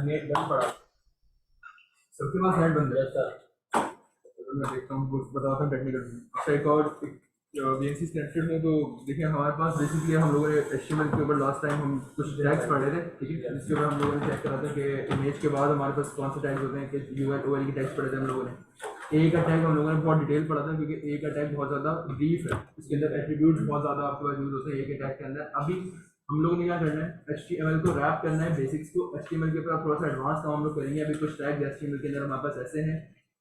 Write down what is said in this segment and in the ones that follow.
Net बंद पड़ा, सबके पास नेट बंद है। जैसा तो मैं देखता हूँ, बताता हूँ टेक्निकल। अच्छा, एक और VNC कनेक्टेड में तो देखिए हमारे पास बेसिकली हम लोगों ने HTML के ऊपर लास्ट टाइम हम कुछ टैग्स पढ़े थे, ठीक है, जिसके ऊपर हम लोगों ने चेक करा था कि इमेज के बाद हमारे पास कौन से टैग्स होते हैं, कि UL OL के टैग्स पढ़े थे हम लोगों ने। ए का टैग हम लोगों ने बहुत डिटेल पढ़ा था, क्योंकि ए का टैग बहुत ज़्यादा ब्रीफ है, इसके अंदर एट्रीब्यूट्स बहुत ज़्यादा आपके पास यूज होते हैं ए के टैग के अंदर। अभी हम लोगों ने क्या करना है, HTML को रैप करना है, बेसिक्स को HTML के ऊपर थोड़ा सा एडवांस काम हम लोग करेंगे। अभी कुछ टैग्स HTML के अंदर हमारे पास ऐसे हैं,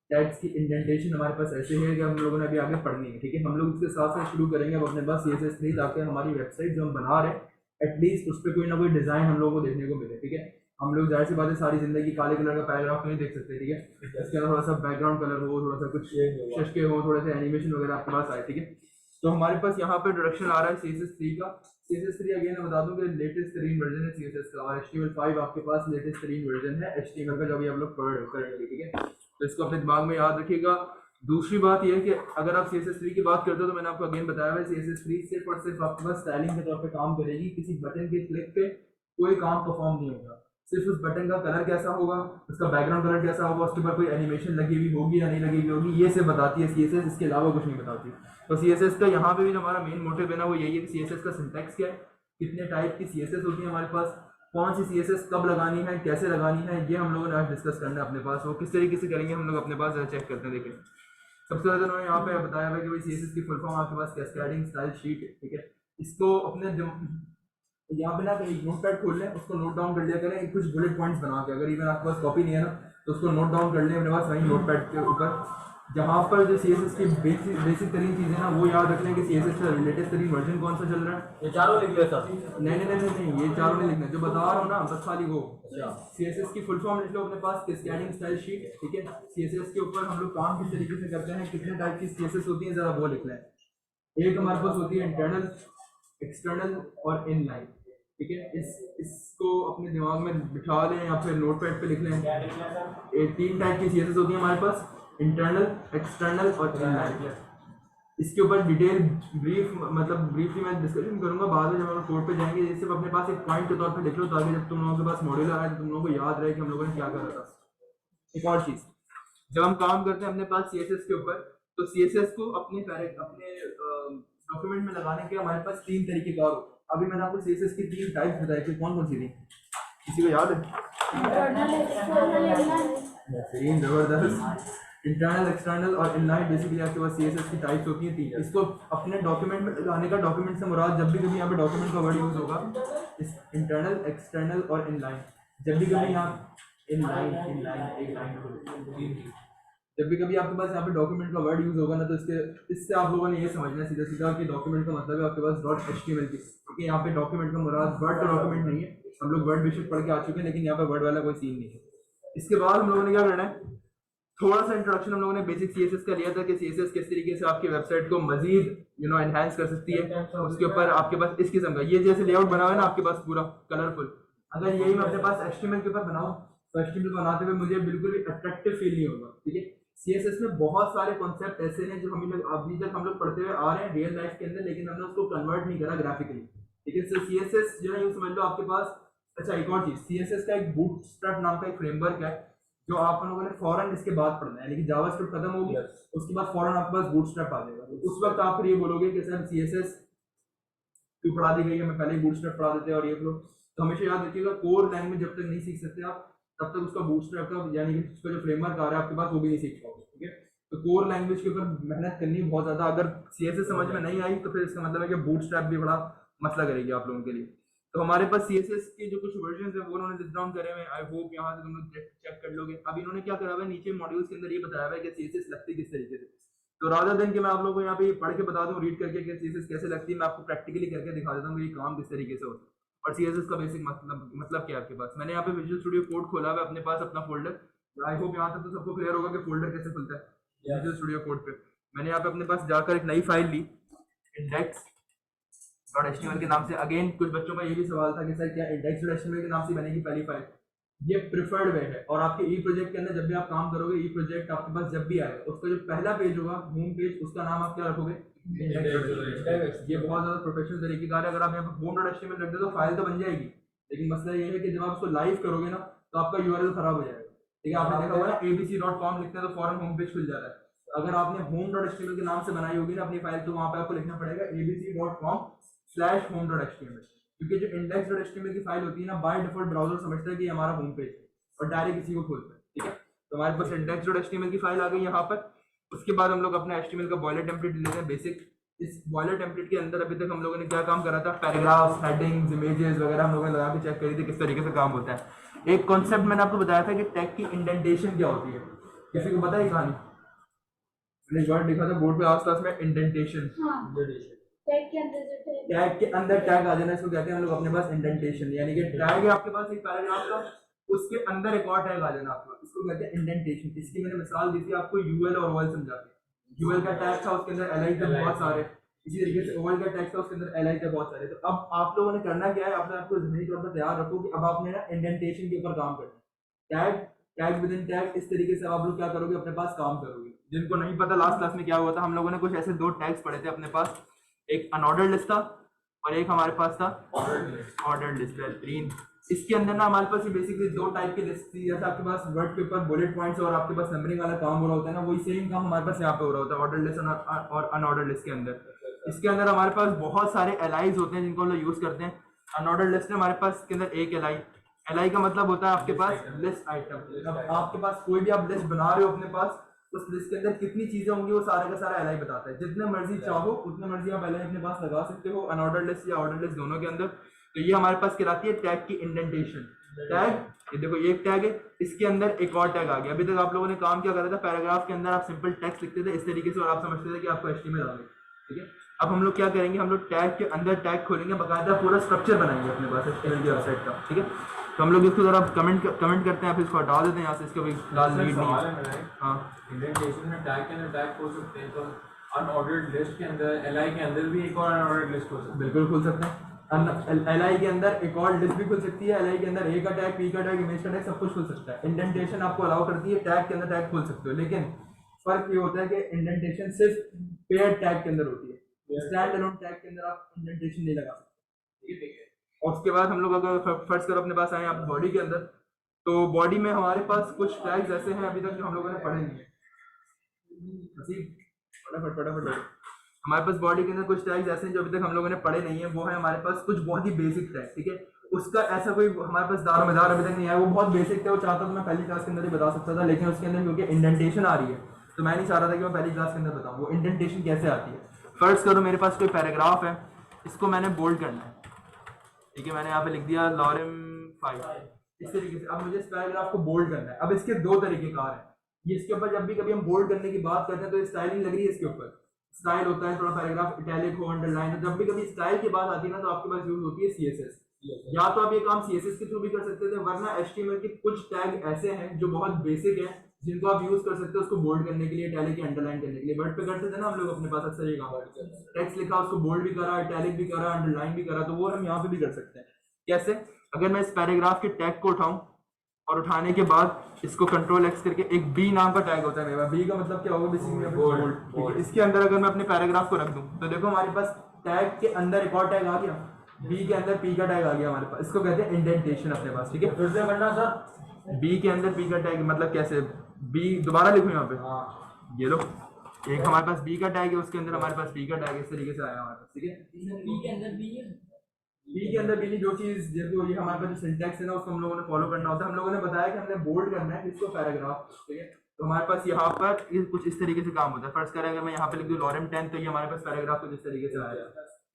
टैग्स की इंडेंटेशन हमारे पास ऐसे है कि हम लोगों ने अभी आगे पढ़नी है, ठीक है। हम लोग उसके साथ साथ शुरू करेंगे अब अपने पास CSS3, ताकि हमारी वेबसाइट जो हम बना रहे हैं एटलीस्ट उस पर कोई ना कोई डिज़ाइन हम लोगों को देखने को मिले, ठीक है। हम लोग जाहिर सी बात है सारी जिंदगी काले कलर का पैराग्राफ नहीं देख सकते, ठीक है। इसके अंदर थोड़ा सा बैकग्राउंड कलर हो, थोड़ा सा कुछ शशके हो, थोड़े से एनिमेशन वगैरह आपके पास आए, ठीक है। तो हमारे पास यहाँ पे इंट्रोडक्शन आ रहा है CSS3 का। CSS3 अगेन मैं बता दूं कि लेटेस्ट तरीन वर्जन है CSS का, और HTML5 आपके पास लेटेस्ट तरीन वर्जन है HTML का, जो अभी आप लोग पढ़ रहे हो करेंगे, ठीक है। तो इसको अपने दिमाग में याद रखिएगा। दूसरी बात यह है कि अगर आप CSS3 की बात करते हो तो मैंने आपको अगेन बताया है CSS3 सिर्फ और सिर्फ आपके पास स्टाइलिंग के तौर पे काम करेगी। किसी बटन के क्लिक पे कोई काम परफॉर्म नहीं होगा, सिर्फ उस बटन का कलर कैसा होगा, उसका बैकग्राउंड कलर कैसा होगा, उसके ऊपर कोई एनिमेशन लगी हुई होगी या नहीं लगी हुई होगी, ये सिर्फ बताती है CSS, इसके अलावा कुछ नहीं बताती। तो CSS का यहाँ पे भी हमारा मेन मोटिव है ना, वो यही है कि CSS का सिंटैक्स क्या है, कितने टाइप की CSS होती है हमारे पास, कौन सी CSS कब लगानी है, कैसे लगानी है, ये हम लोगों ने आज डिस्कस करना है अपने पास। वो किस तरीके से करेंगे हम लोग अपने पास चेक करते हैं। देखिए सबसे पहले उन्होंने यहाँ पे बताया हुआ कि भाई CSS की फुल फॉर्म आपके पास कैस्केडिंग स्टाइल शीट है, ठीक है। इसको अपने यहाँ पे ना एक नोट पैड खोल लें, उसको नोट डाउन कर लिया करें कुछ बुलेट पॉइंट्स बना के। अगर इवन आपके पास कॉपी नहीं है ना तो उसको नोट डाउन कर लें अपने पास वहीं नोट पैड के ऊपर, जहाँ पर जो CSS की बेसिक तरीन चीज़ें ना वो याद रख लें कि CSS का लेटेस्ट तरीन वर्जन कौन सा चल रहा है। ये चारों लिख लिया था। नहीं, ये चारों नहीं लिखना, जो बता रहा हूँ ना बस खाली वो। CSS की फुल फॉर्म लिख लो अपने पास, कैस्केडिंग स्टाइल शीट, ठीक है। CSS के ऊपर हम लोग काम किस तरीके से करते हैं, कितने टाइप की CSS होती है, जरा वो लिख लें। एक हमारे पास होती है इंटरनल, एक्सटर्नल और इनलाइन, ठीक है। इसको अपने दिमाग में बिठा लें या फिर नोट पैड पे लिख लें। ये 3 टाइप की CSS होती है हमारे पास, इंटरनल, एक्सटर्नल और इनलाइन। इसके ऊपर डिटेल ब्रीफली मैं डिस्कशन करूंगा बाद में जब हम कोड पे जाएंगे। ये सिर्फ अपने पास एक पॉइंट के तौर पे लिख लो, ताकि जब तुम लोगों के पास मॉड्यूल आए तो तुम लोगों को याद रहे कि हम लोगों ने क्या करा था। एक और चीज़, जब हम काम करते हैं अपने पास CSS के ऊपर, तो CSS को अपने डॉक्यूमेंट में लगाने के हमारे पास 3 तरीके का होता है। अभी मैंने आपको CSS की 3 टाइप्स बताई थी, कौन कौन सी थी, किसी को याद है? जबरदस्त। इंटरनल, एक्सटर्नल और इनलाइन बेसिकली आपके पास CSS की टाइप्स होती हैं 3। इसको अपने डॉक्यूमेंट में लगाने का, डॉक्यूमेंट से मुराद जब भी कभी यहाँ पे डॉक्यूमेंट का वर्ड यूज होगा, इस इंटरनल, एक्सटर्नल और इनलाइन, जब भी कभी यहाँ इनलाइन एक लाइन, जब भी कभी आपके पास यहाँ पे डॉक्यूमेंट का वर्ड यूज होगा ना, तो इससे आप लोगों ने ये समझना सीधा सीधा कि डॉक्यूमेंट का मतलब है आपके पास .html की, क्योंकि यहाँ पे डॉक्यूमेंट का मुराद वर्ड का डॉक्यूमेंट नहीं है। हम लोग वर्ड बेशक पढ़ के आ चुके हैं, लेकिन यहाँ पे वर्ड वाला कोई सीन नहीं है। इसके बाद हम लोगों ने क्या करना है, थोड़ा सा इंट्रोडक्शन हम लोगों ने बेसिक CSS का लिया था कि CSS किस तरीके से आपकी वेबसाइट को मजीद एनहांस कर सकती है। उसके ऊपर आपके पास इस किस्म का ये जैसे लेआउट बना हुआ है ना आपके पास पूरा कलरफुल, अगर यही मैं अपने पास HTML के ऊपर बनाऊं तो HTML बनाते हुए मुझे बिल्कुल भी अट्रैक्टिव फील नहीं होगा, ठीक है। CSS में बहुत सारे कॉन्सेप्ट ऐसे हैं जो अभी तक हम लोग पढ़ते हुए आ रहे हैं रियल लाइफ के अंदर, लेकिन हमने उसको कन्वर्ट नहीं करा ग्राफिकली, ठीक है। तो CSS जो है यूँ समझ लो आपके पास। अच्छा, एक और चीज़, CSS का एक बूटस्ट्रैप नाम का एक फ्रेमवर्क है जो आप लोगों ने फौरन इसके बाद पढ़ना है, यानी कि जावास्क्रिप्ट खत्म होगी उसके बाद फौरन आपके पास बूटस्ट्रैप आ जाएगा। उस वक्त आप फिर ये बोलोगे कि सर CSS क्यों पढ़ा दी गई है, हमें पहले ही बूटस्ट्रैप पढ़ा देते हैं और ये लो। तो हमेशा याद रखिएगा, कोर लैंग्वेज जब तक नहीं सीख सकते आप तब तक उसका बूटस्ट्रैप का यानी कि उसका जो फ्रेमवर्क आ रहा है आपके पास वो भी नहीं सीख पाओगे, ठीक है। तो कोर लैंग्वेज के ऊपर मेहनत करनी बहुत ज़्यादा। अगर CSS समझ में नहीं आई तो फिर इसका मतलब है कि बूटस्ट्रैप भी बड़ा मसला करेगी आप लोगों के लिए। तो हमारे पास CSS के जो कुछ वर्जन है वो उन्होंने लिस्ट डाउन करे हुए हैं। आई होप यहाँ से तुम लोग चेक कर लोगे। अब इन्होंने क्या करा हुआ है, नीचे मॉड्यूल्स के अंदर ये बताया हुआ है कि CSS लगती किस तरीके से। तो रादर देन कि मैं आप लोगों को यहाँ पे पढ़ के बता दूं रीड करके कि CSS कैसे लगती है, मैं आपको प्रैक्टिकली करके दिखा देता हूँ कि ये काम किस तरीके से होता है और CSS का बेसिक मतलब क्या है आपके पास। मैंने यहाँ पे विजुअल स्टूडियो कोड खोला हुआ है अपने पास अपना फोल्डर। आई होप यहाँ तक तो सबको क्लियर होगा कि फोल्डर कैसे खुलता है विजुअल स्टूडियो कोड पे। मैंने यहाँ पे अपने पास जाकर एक नई फाइल ली index.html के नाम से। अगेन कुछ बच्चों का ये भी सवाल था कि सर क्या index.html के नाम से बनेगी पहली फाइल, ये प्रिफर्ड वे है। और आपके ई प्रोजेक्ट के अंदर जब भी आप काम करोगे, ई प्रोजेक्ट आपके पास जब भी आएगा उसका जो पहला पेज होगा होम पेज, उसका नाम आप क्या रखोगे, ये बहुत ज्यादा प्रोफेशनल तरीके का है। अगर आप यहाँ पर home.html रख दे तो फाइल तो बन जाएगी, लेकिन मसला ये है कि जब आप उसको लाइव करोगे ना तो आपका यूआरएल खराब हो जाएगा। ठीक है, आपने देखा होगा ना abc.com लिखते हैं तो फौरन होम पेज खुल जाता है। अगर आपने home.html के नाम से बनाई होगी ना अपनी फाइल, तो वहां पे आपको लिखना पड़ेगा abc.com/home.html, क्योंकि जो index.html की फाइल होती है ना, बाय डिफॉल्ट ब्राउजर समझता है कि हमारा होम पेज है और डायरेक्ट इसी को खोलता है। ठीक है, तो हमारे पास index.html की फाइल आ गई यहाँ पर। उसके बाद हम लोग अपना HTML का बॉयलर टेम्पलेट लेते हैं बेसिक। इस बॉयलर टेम्पलेट के अंदर अभी तक हम लोगों ने क्या काम करा था, पैराग्राफ, हेडिंग्स, इमेजेस वगैरह हम लोगों ने लगा के चेक करी थी किस तरीके से काम होता है। एक कॉन्सेप्ट मैंने आपको बताया था कि टैग की इंडेंटेशन क्या होती है, किसी को पता है कहानी? मैंने वर्ड लिखा था बोर्ड पे आस-पास में, इंडेंटेशन। टैग के अंदर टैग आ जाना, इसको कहते हैं हम लोग अपने पास इंडेंटेशन। यानी कि टैग है आपके पास एक पैराग्राफ का, उसके अंदर एक और टैग आ जाना आपको, इसको कहते हैं इंडेंटेशन। इसकी मैंने मिसाल दी थी आपको यूएल और ओएल समझा के। यूएल का टैग था, उसके अंदर एलआई थे बहुत सारे, इसी तरीके से ओएल का टैग था, उसके अंदर एलआई थे बहुत सारे। तो अब आप लोगों ने करना क्या है, अपने आपको ज़हनी तौर पर तैयार रखो कि अब आपने ना इंडेंटेशन के ऊपर काम करना है। Tag, tag with in tag, इस तरीके से आप लोग क्या करोगे, अपने पास काम करोगे। जिनको नहीं पता, लास्ट क्लास में क्या हुआ था, हम लोगों ने कुछ ऐसे दो टैग्स पढ़े थे अपने पास, एक अनऑर्डर्ड लिस्ट था और एक हमारे पास था ऑर्डर्ड लिस्ट। बेहतरीन। इसके अंदर ना हमारे पास बेसिकली दो टाइप की लिस्ट थी। जैसे आपके पास वर्ड के ऊपर बुलेट पॉइंट्स और आपके पास नंबरिंग वाला काम हो रहा होता है ना, वही सेम काम हमारे पास यहाँ पे हो रहा होता है ऑर्डर लिस्ट और अनऑर्डर लिस्ट के अंदर। इसके अंदर हमारे पास बहुत सारे एलाइज होते हैं जिनको हम लोग यूज करते हैं। अनऑर्डर लिस्ट में हमारे पास इसके अंदर एक एलाई, एलाई का मतलब होता है आपके पास लिस्ट आइटम। अब आपके पास कोई भी आप लिस्ट बना रहे हो अपने पास, उस लिस्ट के अंदर कितनी चीजें होंगी वो सारा का सारा एलाई बताता है। जितने मर्जी चाहो उतने मर्जी आप एलाई अपने पास लगा सकते हो, अनऑर्डर लिस्ट या ऑर्डर लिस्ट दोनों के अंदर। तो ये हमारे पास कहलाती है टैग की इंडेंटेशन। टैग, ये देखो ये एक टैग है, इसके अंदर एक और टैग आ गया। अभी तक आप लोगों ने काम क्या करा था, पैराग्राफ के अंदर आप सिंपल टेक्स्ट लिखते थे इस तरीके से और आप समझते थे कि आपको एचटीएमएल आ गई। ठीक है, अब हम लोग क्या करेंगे, हम लोग टैग के अंदर टैग खोलेंगे, बाकायदा पूरा स्ट्रक्चर बनाएंगे अपने पास एचटीएमएल की वेबसाइट का। ठीक है, तो हम लोग इसको जरा कमेंट करते हैं, फिर इसको हटा देते हैं यहाँ से, इसको भी फिलहाल नीड नहीं है। हाँ, इंडेंटेशन में टैग के अंदर टैग खोल सकते हैं, तो अनऑर्डर्ड लिस्ट के अंदर एलआई के अंदर भी एक और अनऑर्डर्ड लिस्ट खोल सकते हैं। बिल्कुल खोल सकते हैं। एलआई के अंदर एक और लिस्ट भी खुल सकती है, एलआई के अंदर ए का टैग, पी का टैग, इमेज का टैग, सब कुछ खुल सकता है। इंडेंटेशन आपको अलाउ करती है, टैग के अंदर टैग खोल सकते हो, लेकिन फर्क ये होता है कि इंडेंटेशन सिर्फ पेयर्ड टैग के अंदर होती है, स्टैंड अलोन टैग के अंदर आप इंडेंटेशन नहीं लगा सकते। ठीक है, और उसके बाद हम लोग अगर फर्स्ट करो अपने पास आए आप बॉडी के अंदर, तो बॉडी में हमारे पास कुछ टैग्स ऐसे हैं अभी तक जो हम लोगों ने पढ़े नहीं है। फटाफट हमारे पास बॉडी के अंदर कुछ टैग्स ऐसे हैं जो अभी तक हम लोगों ने पढ़े नहीं है। वो है हमारे पास कुछ बहुत ही बेसिक टैग। ठीक है, उसका ऐसा कोई हमारे पास दारोमदार अभी तक नहीं है, वो बहुत बेसिक थे, वो चाहता तो मैं पहली क्लास के अंदर ही बता सकता था, लेकिन उसके अंदर क्योंकि इंडेंटेशन आ रही है तो मैं नहीं चाह रहा था कि मैं पहली क्लास के अंदर बताऊँ वो इंडेंटेशन कैसे आती है। फर्स्ट करो मेरे पास कोई पैराग्राफ है, इसको मैंने बोल्ड करना है। ठीक है, मैंने यहाँ पे लिख दिया लॉरेम 5 इस तरीके से। अब मुझे इस पैराग्राफ को बोल्ड करना है। अब इसके दो तरीके कार हैं, ये इसके ऊपर जब भी कभी हम बोल्ड करने की बात करते हैं तो स्टाइलिंग लग रही है, इसके ऊपर स्टाइल होता है, थोड़ा पैराग्राफ इटैलिक हो, अंडरलाइन हो। जब भी कभी स्टाइल की बात आती है ना तो आपके पास यूज होती है सीएसएस। या तो आप ये काम सीएसएस के थ्रू भी कर सकते थे, वरना एचटीएमएल के कुछ टैग ऐसे हैं जो बहुत बेसिक हैं जिनको आप यूज कर सकते हो उसको बोल्ड करने के लिए, इटैलिक या अंडरलाइन करने के लिए। वर्ड पे करते थे ना हम लोग अपने पास अक्सर ये काम, टेक्स्ट लिखा उसको बोल्ड भी करा, इटैलिक भी करा, अंडरलाइन भी करा, तो वो हम यहाँ पे भी कर सकते हैं। कैसे? अगर मैं इस पैराग्राफ के टैग को उठाऊं और उठाने के बाद इसको कंट्रोल एक्स करके, एक बी नाम का टैग होता है मेरा, बी का मतलब क्या होगा बेसिकली बोल्ड। इसके अंदर अगर मैं अपने पैराग्राफ को रख दूं तो देखो हमारे पास टैग के अंदर एक और टैग आ गया, बी के अंदर पी का टैग आ गया हमारे पास, इसको कहते हैं इंडेंटेशन अपने पास। ठीक है, फिर से करना सर, बी के अंदर पी का टैग मतलब कैसे, बी दोबारा लिखो यहाँ पे, ये लो एक हमारे पास बी का टैग है, उसके अंदर हमारे पास पी का टैग इस तरीके से आया हमारे पास। ठीक है, बी के अंदर बी है, बी के अंदर भी जो चीज जैसे ये हमारे पास जो सिंटैक्स है ना उसको हम लोगों ने फॉलो करना होता है। हम लोगों ने बताया कि हमने बोल्ड करना है इसको पैराग्राफ। ठीक है, तो हमारे पास यहाँ पर कुछ इस तरीके से काम होता है। फर्स्ट करें अगर मैं यहाँ पे लिख दूँ लॉरेम 10 तो ये हमारे पास पैराग्राफ कुछ इस तरीके से आया।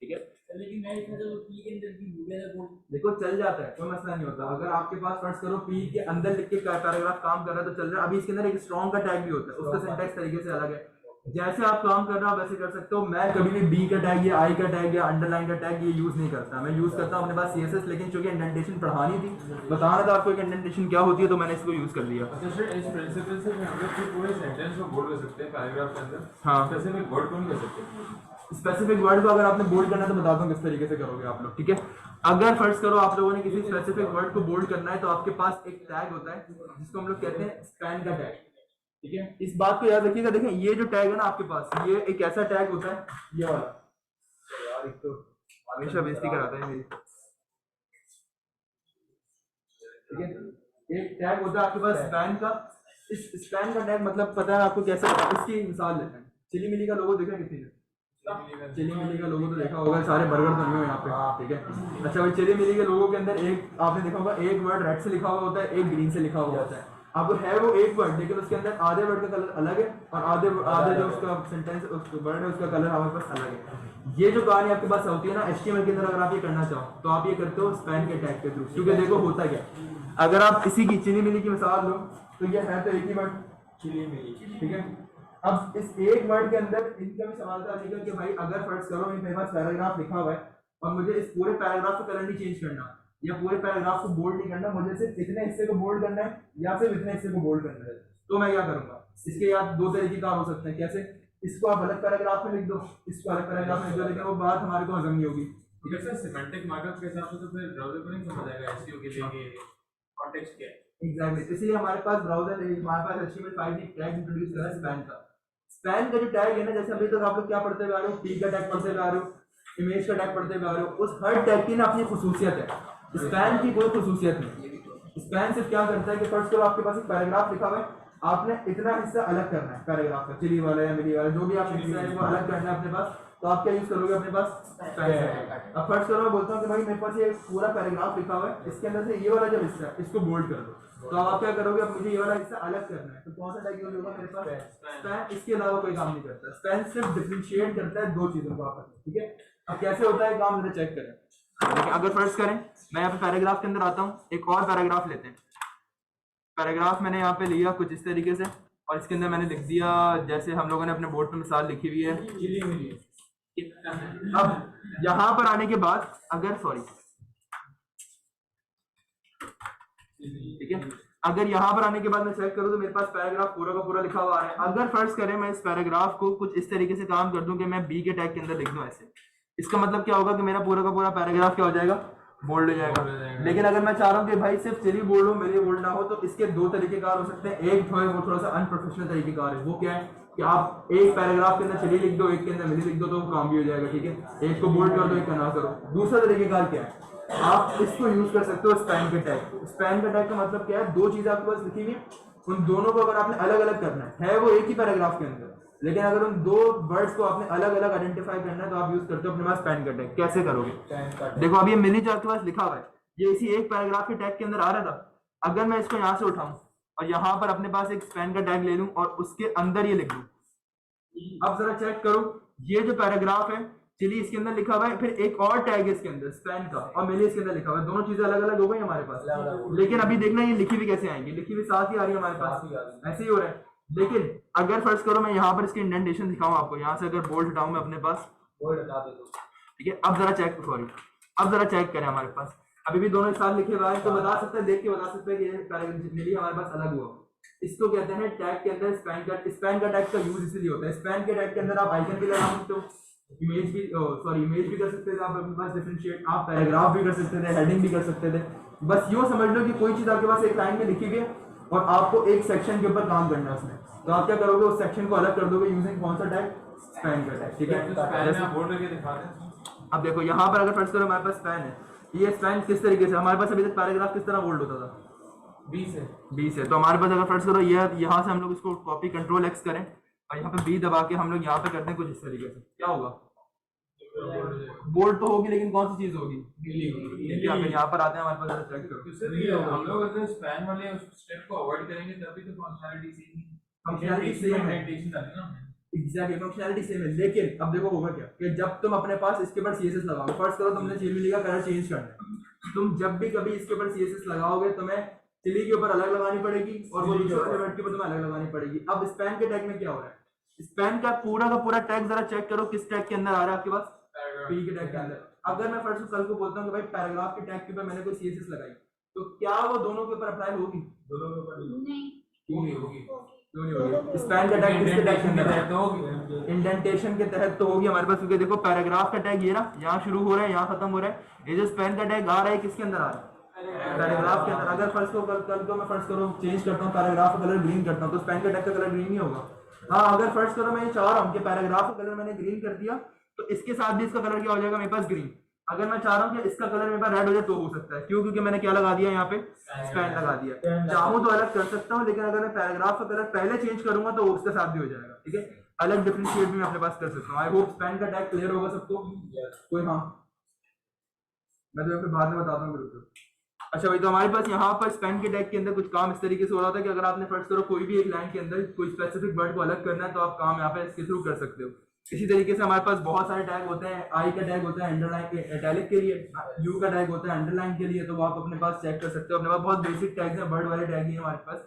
ठीक है, लेकिन मैं इसमें तो पी के अंदर भी हो गया बोल, देखो चल जाता है, कोई मसला नहीं होता। अगर आपके पास फर्स्ट करो पी के अंदर लिख के पैराग्राफ काम कर रहा है तो चल रहा है। अभी इसके अंदर एक स्ट्रॉन्ग का टैग भी होता है, उसका सिंटैक्स तरीके से अलग है। जैसे आप काम कर रहे हो वैसे कर सकते हो। मैं कभी भी बी का टैग या आई का टैग या अंडरलाइन का टैग ये यूज नहीं करता, मैं यूज करता हूँ अपने पास सीएसएस। लेकिन चूंकि इंडेंटेशन पढ़ानी थी, बताना था आपको कि इंडेंटेशन क्या होती है, तो मैंने इसको यूज कर लिया। अच्छा सर, इस प्रिंसिपल से हम लोग पूरे सेंटेंस को बोल्ड कर सकते हैं पैराग्राफ के अंदर। हाँ, स्पेसिफिक वर्ड को नहीं कर सकते। स्पेसिफिक वर्ड को अगर आपने बोल्ड करना है तो बताता हूँ किस तरीके से करोगे आप लोग। ठीक है, अगर फर्स्ट करो आप लोगों ने किसी स्पेसिफिक वर्ड को बोल्ड करना है तो आपके पास एक टैग होता है जिसको हम लोग कहते हैं स्पैन का टैग। ठीक है, इस बात को याद रखिएगा। देखें ये जो टैग है ना आपके पास, ये एक ऐसा टैग होता है, ये वाला यार, एक तो हमेशा बेइज्जती कराता है मेरी। ठीक है, एक टैग होता है आपके पास स्पैन का। इस स्पैन का टैग मतलब पता है आपको कैसे, इसकी मिसाल लेते हैं। चिली मिली का लोगो देखा किसी ने? चिली मिली का लोगो तो देखा होगा, सारे बर्गर तो नहीं हो यहाँ पे, ठीक है। अच्छा भाई, चिली मिली के लोगो के अंदर एक आपने देखा होगा, एक वर्ड रेड से लिखा हुआ होता है, एक ग्रीन से लिखा हुआ होता है। अब है वो एक वर्ड, लेकिन उसके अंदर आधे वर्ड का कलर अलग है और आधे जो उसका सेंटेंस वर्ड है उसका कलर हमारे पास अलग है। ये जो कहानी आपके पास होती है ना HTML के अंदर, अगर आप ये करना चाहो तो आप ये करते हो स्पैन के टैग के थ्रू। क्योंकि देखो होता क्या, अगर आप इसी की चिली मिली की मिसाल लो तो ये है तो एक ही वर्ड चिली मिली, ठीक है। अब इस एक वर्ड के अंदर इनका भी सवाल था लेकिन कि भाई अगर फर्ज करो मेरे पास पैराग्राफ लिखा हुआ है और मुझे इस पूरे पैराग्राफ का कलर नहीं चेंज करना या पूरे पैराग्राफ को बोल्ड नहीं करना, मुझे सिर्फ इतने हिस्से को बोल्ड करना है या सिर्फ इतने हिस्से को बोल्ड करना है, तो मैं क्या करूंगा? इसके या दो तरीके कार हो सकते हैं। कैसे? इसको आप अलग पैराग्राफ में लिख दो, इसको अलग पैराग्राफ में लिख दो, लेकिन वो बात हमारे को हजम नहीं होगी। ठीक है सर, सिमेंटिक मार्कअप के हिसाब से तो फिर ब्राउज़र को नहीं समझ आएगा एसईओ के लिए कि कॉन्टेक्स्ट क्या है। एग्जैक्टली, इसलिए हमारे पास ब्राउज़र हमारे पास HTML5 ने टैग इंट्रोड्यूस करा है स्पैन का। स्पैन का जो टैग है ना, जैसे अभी तक आप लोग क्या पढ़ते हुए आ रहे हो, टी का टैग पढ़ते हुए आ रहे हो, इमेज का टैग पढ़ते हुए आ रहे हो, उस हर टैग की ना अपनी खुसूसियत है। स्पैन की कोई खुसूसियत नहीं। स्पैन सिर्फ क्या करता है कि फर्स्ट तो आपके पास एक पैराग्राफ लिखा हुआ है, आपने इतना हिस्सा अलग करना है पैराग्राफ का, चिली वाला या मिली वाला जो भी आप हिस्सा है वो अलग करना है अपने पास, तो आप क्या यूज करोगे अपने पास? अब फर्स्ट करो, मैं बोलता हूँ कि भाई मेरे पास ये पूरा पैराग्राफ लिखा हुआ है, इसके अंदर से ये वाला जो हिस्सा है इसको बोल्ड कर दो, तो आप क्या करोगे? अब मुझे ये वाला हिस्सा अलग करना है, तो कौन सा टैग यूज होगा मेरे पास? स्पैन। इसके अलावा कोई काम नहीं करता। स्पैन सिर्फ डिफरेंशिएट करता है दो चीजों को आपस में, ठीक है। अब कैसे होता है काम, मुझे चेक करें। देखिए, अगर फर्स्ट करें, मैं यहाँ पे पैराग्राफ के अंदर आता हूँ, एक और पैराग्राफ लेते हैं। पैराग्राफ मैंने यहाँ पे लिया कुछ इस तरीके से और इसके अंदर मैंने लिख दिया जैसे हम लोगों ने अपने बोर्ड पे मिसाल लिखी हुई है। अब यहाँ पर आने के बाद अगर ठीक है, अगर यहाँ पर आने के बाद मैं चेक करूँ तो मेरे पास पैराग्राफ पूरा का पूरा लिखा हुआ है। अगर फर्ज करें मैं इस पैराग्राफ को कुछ इस तरीके से काम कर दूं कि मैं बी के टैग के अंदर लिख दूं ऐसे, इसका मतलब क्या होगा कि मेरा पूरा का पूरा पैराग्राफ क्या हो जाएगा? बोल्ड हो जाएगा। लेकिन अगर मैं चाह रहा हूँ कि भाई सिर्फ चिली बोल्ड हो, मेरी बोल्ड ना हो, तो इसके दो तरीकेकार हो सकते हैं। एक वो थोड़ा सा अनप्रोफेशनल तरीकेकार है, वो क्या है कि आप एक पैराग्राफ के अंदर चिली लिख दो, एक के अंदर मिली लिख दो, तो काम भी हो जाएगा, ठीक है। एक को बोल्ड कर दो, एक का ना करो। दूसरा तरीकेकार क्या है, आप इसको यूज कर सकते हो स्पैन के टैग। स्पैन का टैग का मतलब क्या है? दो चीजें आपके पास लिखी हुई है, उन दोनों को अगर आपने अलग अलग करना है वो एक ही पैराग्राफ के अंदर, लेकिन अगर उन दो वर्ड्स को आपने अलग अलग आइडेंटिफाई करना है तो आप यूज करते हो अपने पास स्पैन का टैग। कैसे करोगे? देखो, अब ये मिली जो आपके पास लिखा हुआ है, ये इसी एक पैराग्राफ के टैग के अंदर आ रहा था। अगर मैं इसको यहाँ से उठाऊं और यहाँ पर अपने पास एक स्पैन का टैग ले लूं और उसके अंदर ये लिख दूं, अब जरा चेक करो, ये जो पैराग्राफ है चिली इसके अंदर लिखा हुआ है, फिर एक और टैग है इसके अंदर स्पैन का और मिली इसके अंदर लिखा हुआ है, दोनों चीजें अलग अलग हो गई हमारे पास। लेकिन अभी देखना ये लिखी हुई कैसे आएंगी, लिखी हुई साथ ही आ रही है हमारे पास, ऐसे ही हो रहा है। लेकिन अगर फर्ज करो मैं यहाँ पर इसकी इंडेंटेशन दिखाऊं आपको, यहाँ से अगर बोल्ड हटाऊं मैं अपने पास, ठीक है। अब जरा चेक करें, हमारे पास अभी भी दोनों साथ लिखे हुए हैं, तो बता सकते हैं, देख के बता सकते हैं कि ये पैराग्राफ मिली हमारे पास अलग हुआ। इसको कहते हैं टैग के अंदर स्पैन का टैग का यूज इसलिए होता है। स्पैन के टैग के अंदर आप आइकन भी लगा सकते हो, इमेज भी कर सकते थे आप अपने पास डिफरेंशिएट, आप पैराग्राफ भी कर सकते थे, हेडिंग भी कर सकते थे। बस यूँ समझ लो कि कोई चीज आपके पास एक लाइन में लिखी हुई है और आपको एक सेक्शन के ऊपर काम करना है उसमें, तो आप क्या करोगे? उस सेक्शन को अलग कर दोगे यूजिंग कौन सा टैग? स्पैन का टैग, ठीक है। अब देखो यहाँ पर अगर फर्स्ट करो हमारे पास स्पैन है, ये स्पैन किस तरीके से हमारे पास अभी तक पैराग्राफ किस तरह बोल्ड होता था? 20 है। तो हमारे पास अगर फर्स्ट करो ये यहाँ से हम लोग इसको कॉपी कंट्रोल एक्स करें और यहाँ पे बी दबा के हम लोग यहाँ पे करते हैं कुछ इस तरीके से, क्या होगा? बोल्ड तो होगी, लेकिन कौन सी चीज होगी? अगर यहाँ पर आते हैं हमारे पास चेक करो, हम लोग अगर स्पैन वाले स्टेप को अवॉइड करेंगे तभी तो फंक्शनैलिटी सेम है। एग्जैक्टली, फंक्शनैलिटी सेम है। लेकिन अब देखो होगा क्या कि जब तुम अपने पास इसके ऊपर सीएसएस लगाओगे, फर्स्ट करो तुमने चिली का कलर चेंज करना है, तुम जब भी कभी इसके ऊपर सीएसएस लगाओगे तुम्हें चिली के ऊपर अलग लगानी पड़ेगी और वो दूसरे एलिमेंट के ऊपर तुम्हें अलग लगानी पड़ेगी। अब स्पैन के टैग में क्या हो रहा है? स्पैन का पूरा टैग जरा चेक करो किस टैग के अंदर आ रहा है आपके पास? पी के टैग के अंदर। अगर मैं फर्स्ट कल को बोलता हूँ कि भाई पैराग्राफ के टैग के ऊपर मैंने कोई सीएसएस लगाई, तो क्या वो दोनों के ऊपर अप्लाई होगी? दोनों के ऊपर नहीं, क्यों नहीं होगी? स्पैन का टैग किसके टैग के अंदर है? तो होगी, इंडेंटेशन के तहत तो होगी हमारे पास, क्योंकि देखो पैराग्राफ का टैग ये ना यहाँ शुरू हो रहा है, यहाँ खत्म हो रहा है। ये जो स्पैन का टैग आ रहा है किसके अंदर आ रहा है? पैराग्राफ के अंदर। अगर फर्स्ट को कल को मैं फर्स्ट करो चेंज करता हूँ, पैराग्राफ का कलर ग्रीन करता हूँ, तो स्पैन का टैग का कलर ग्रीन नहीं होगा। हाँ, अगर फर्स्ट करो मैं ये चाह रहा हूँ कि पैराग्राफ का कलर मैंने ग्रीन कर दिया, तो इसके साथ भी इसका कलर क्या हो जाएगा मेरे पास? ग्रीन। अगर मैं चाह रहा हूँ कि इसका कलर मेरे पास रेड हो जाए तो हो सकता है, क्यों? क्योंकि मैंने क्या लगा दिया यहाँ पे, स्पैन लगा दिया। चाहूँ तो अलग कर सकता हूँ, लेकिन अगर मैं पैराग्राफ का कलर पहले चेंज करूंगा तो उसके साथ भी हो जाएगा, ठीक है। अलग डिफरेंशिएट भी मैं अपने पास कर सकता हूँ। आई होप स्पैन का टैग क्लियर होगा सबको। कोई हाँ, मैं तो फिर बाद में बताता हूँ ग्रुप पे। अच्छा भाई, तो हमारे पास यहाँ पर स्पैन के टैग के अंदर कुछ काम इस तरीके से हो रहा था कि अगर आपने फर्स्ट करो कोई भी एक लाइन के अंदर कोई स्पेसिफिक वर्ड को अलग करना है तो आप काम यहाँ पे इसके थ्रू कर सकते हो। इसी तरीके से हमारे पास बहुत सारे टैग होते हैं। आई का टैग होता है अंडरलाइन के इटैलिक के लिए, यू का टैग होता है अंडरलाइन के लिए, तो वो आप अपने पास चेक कर सकते हो। अपने पास बहुत बेसिक टैग्स हैं, वर्ड वाले टैग ही है हमारे पास,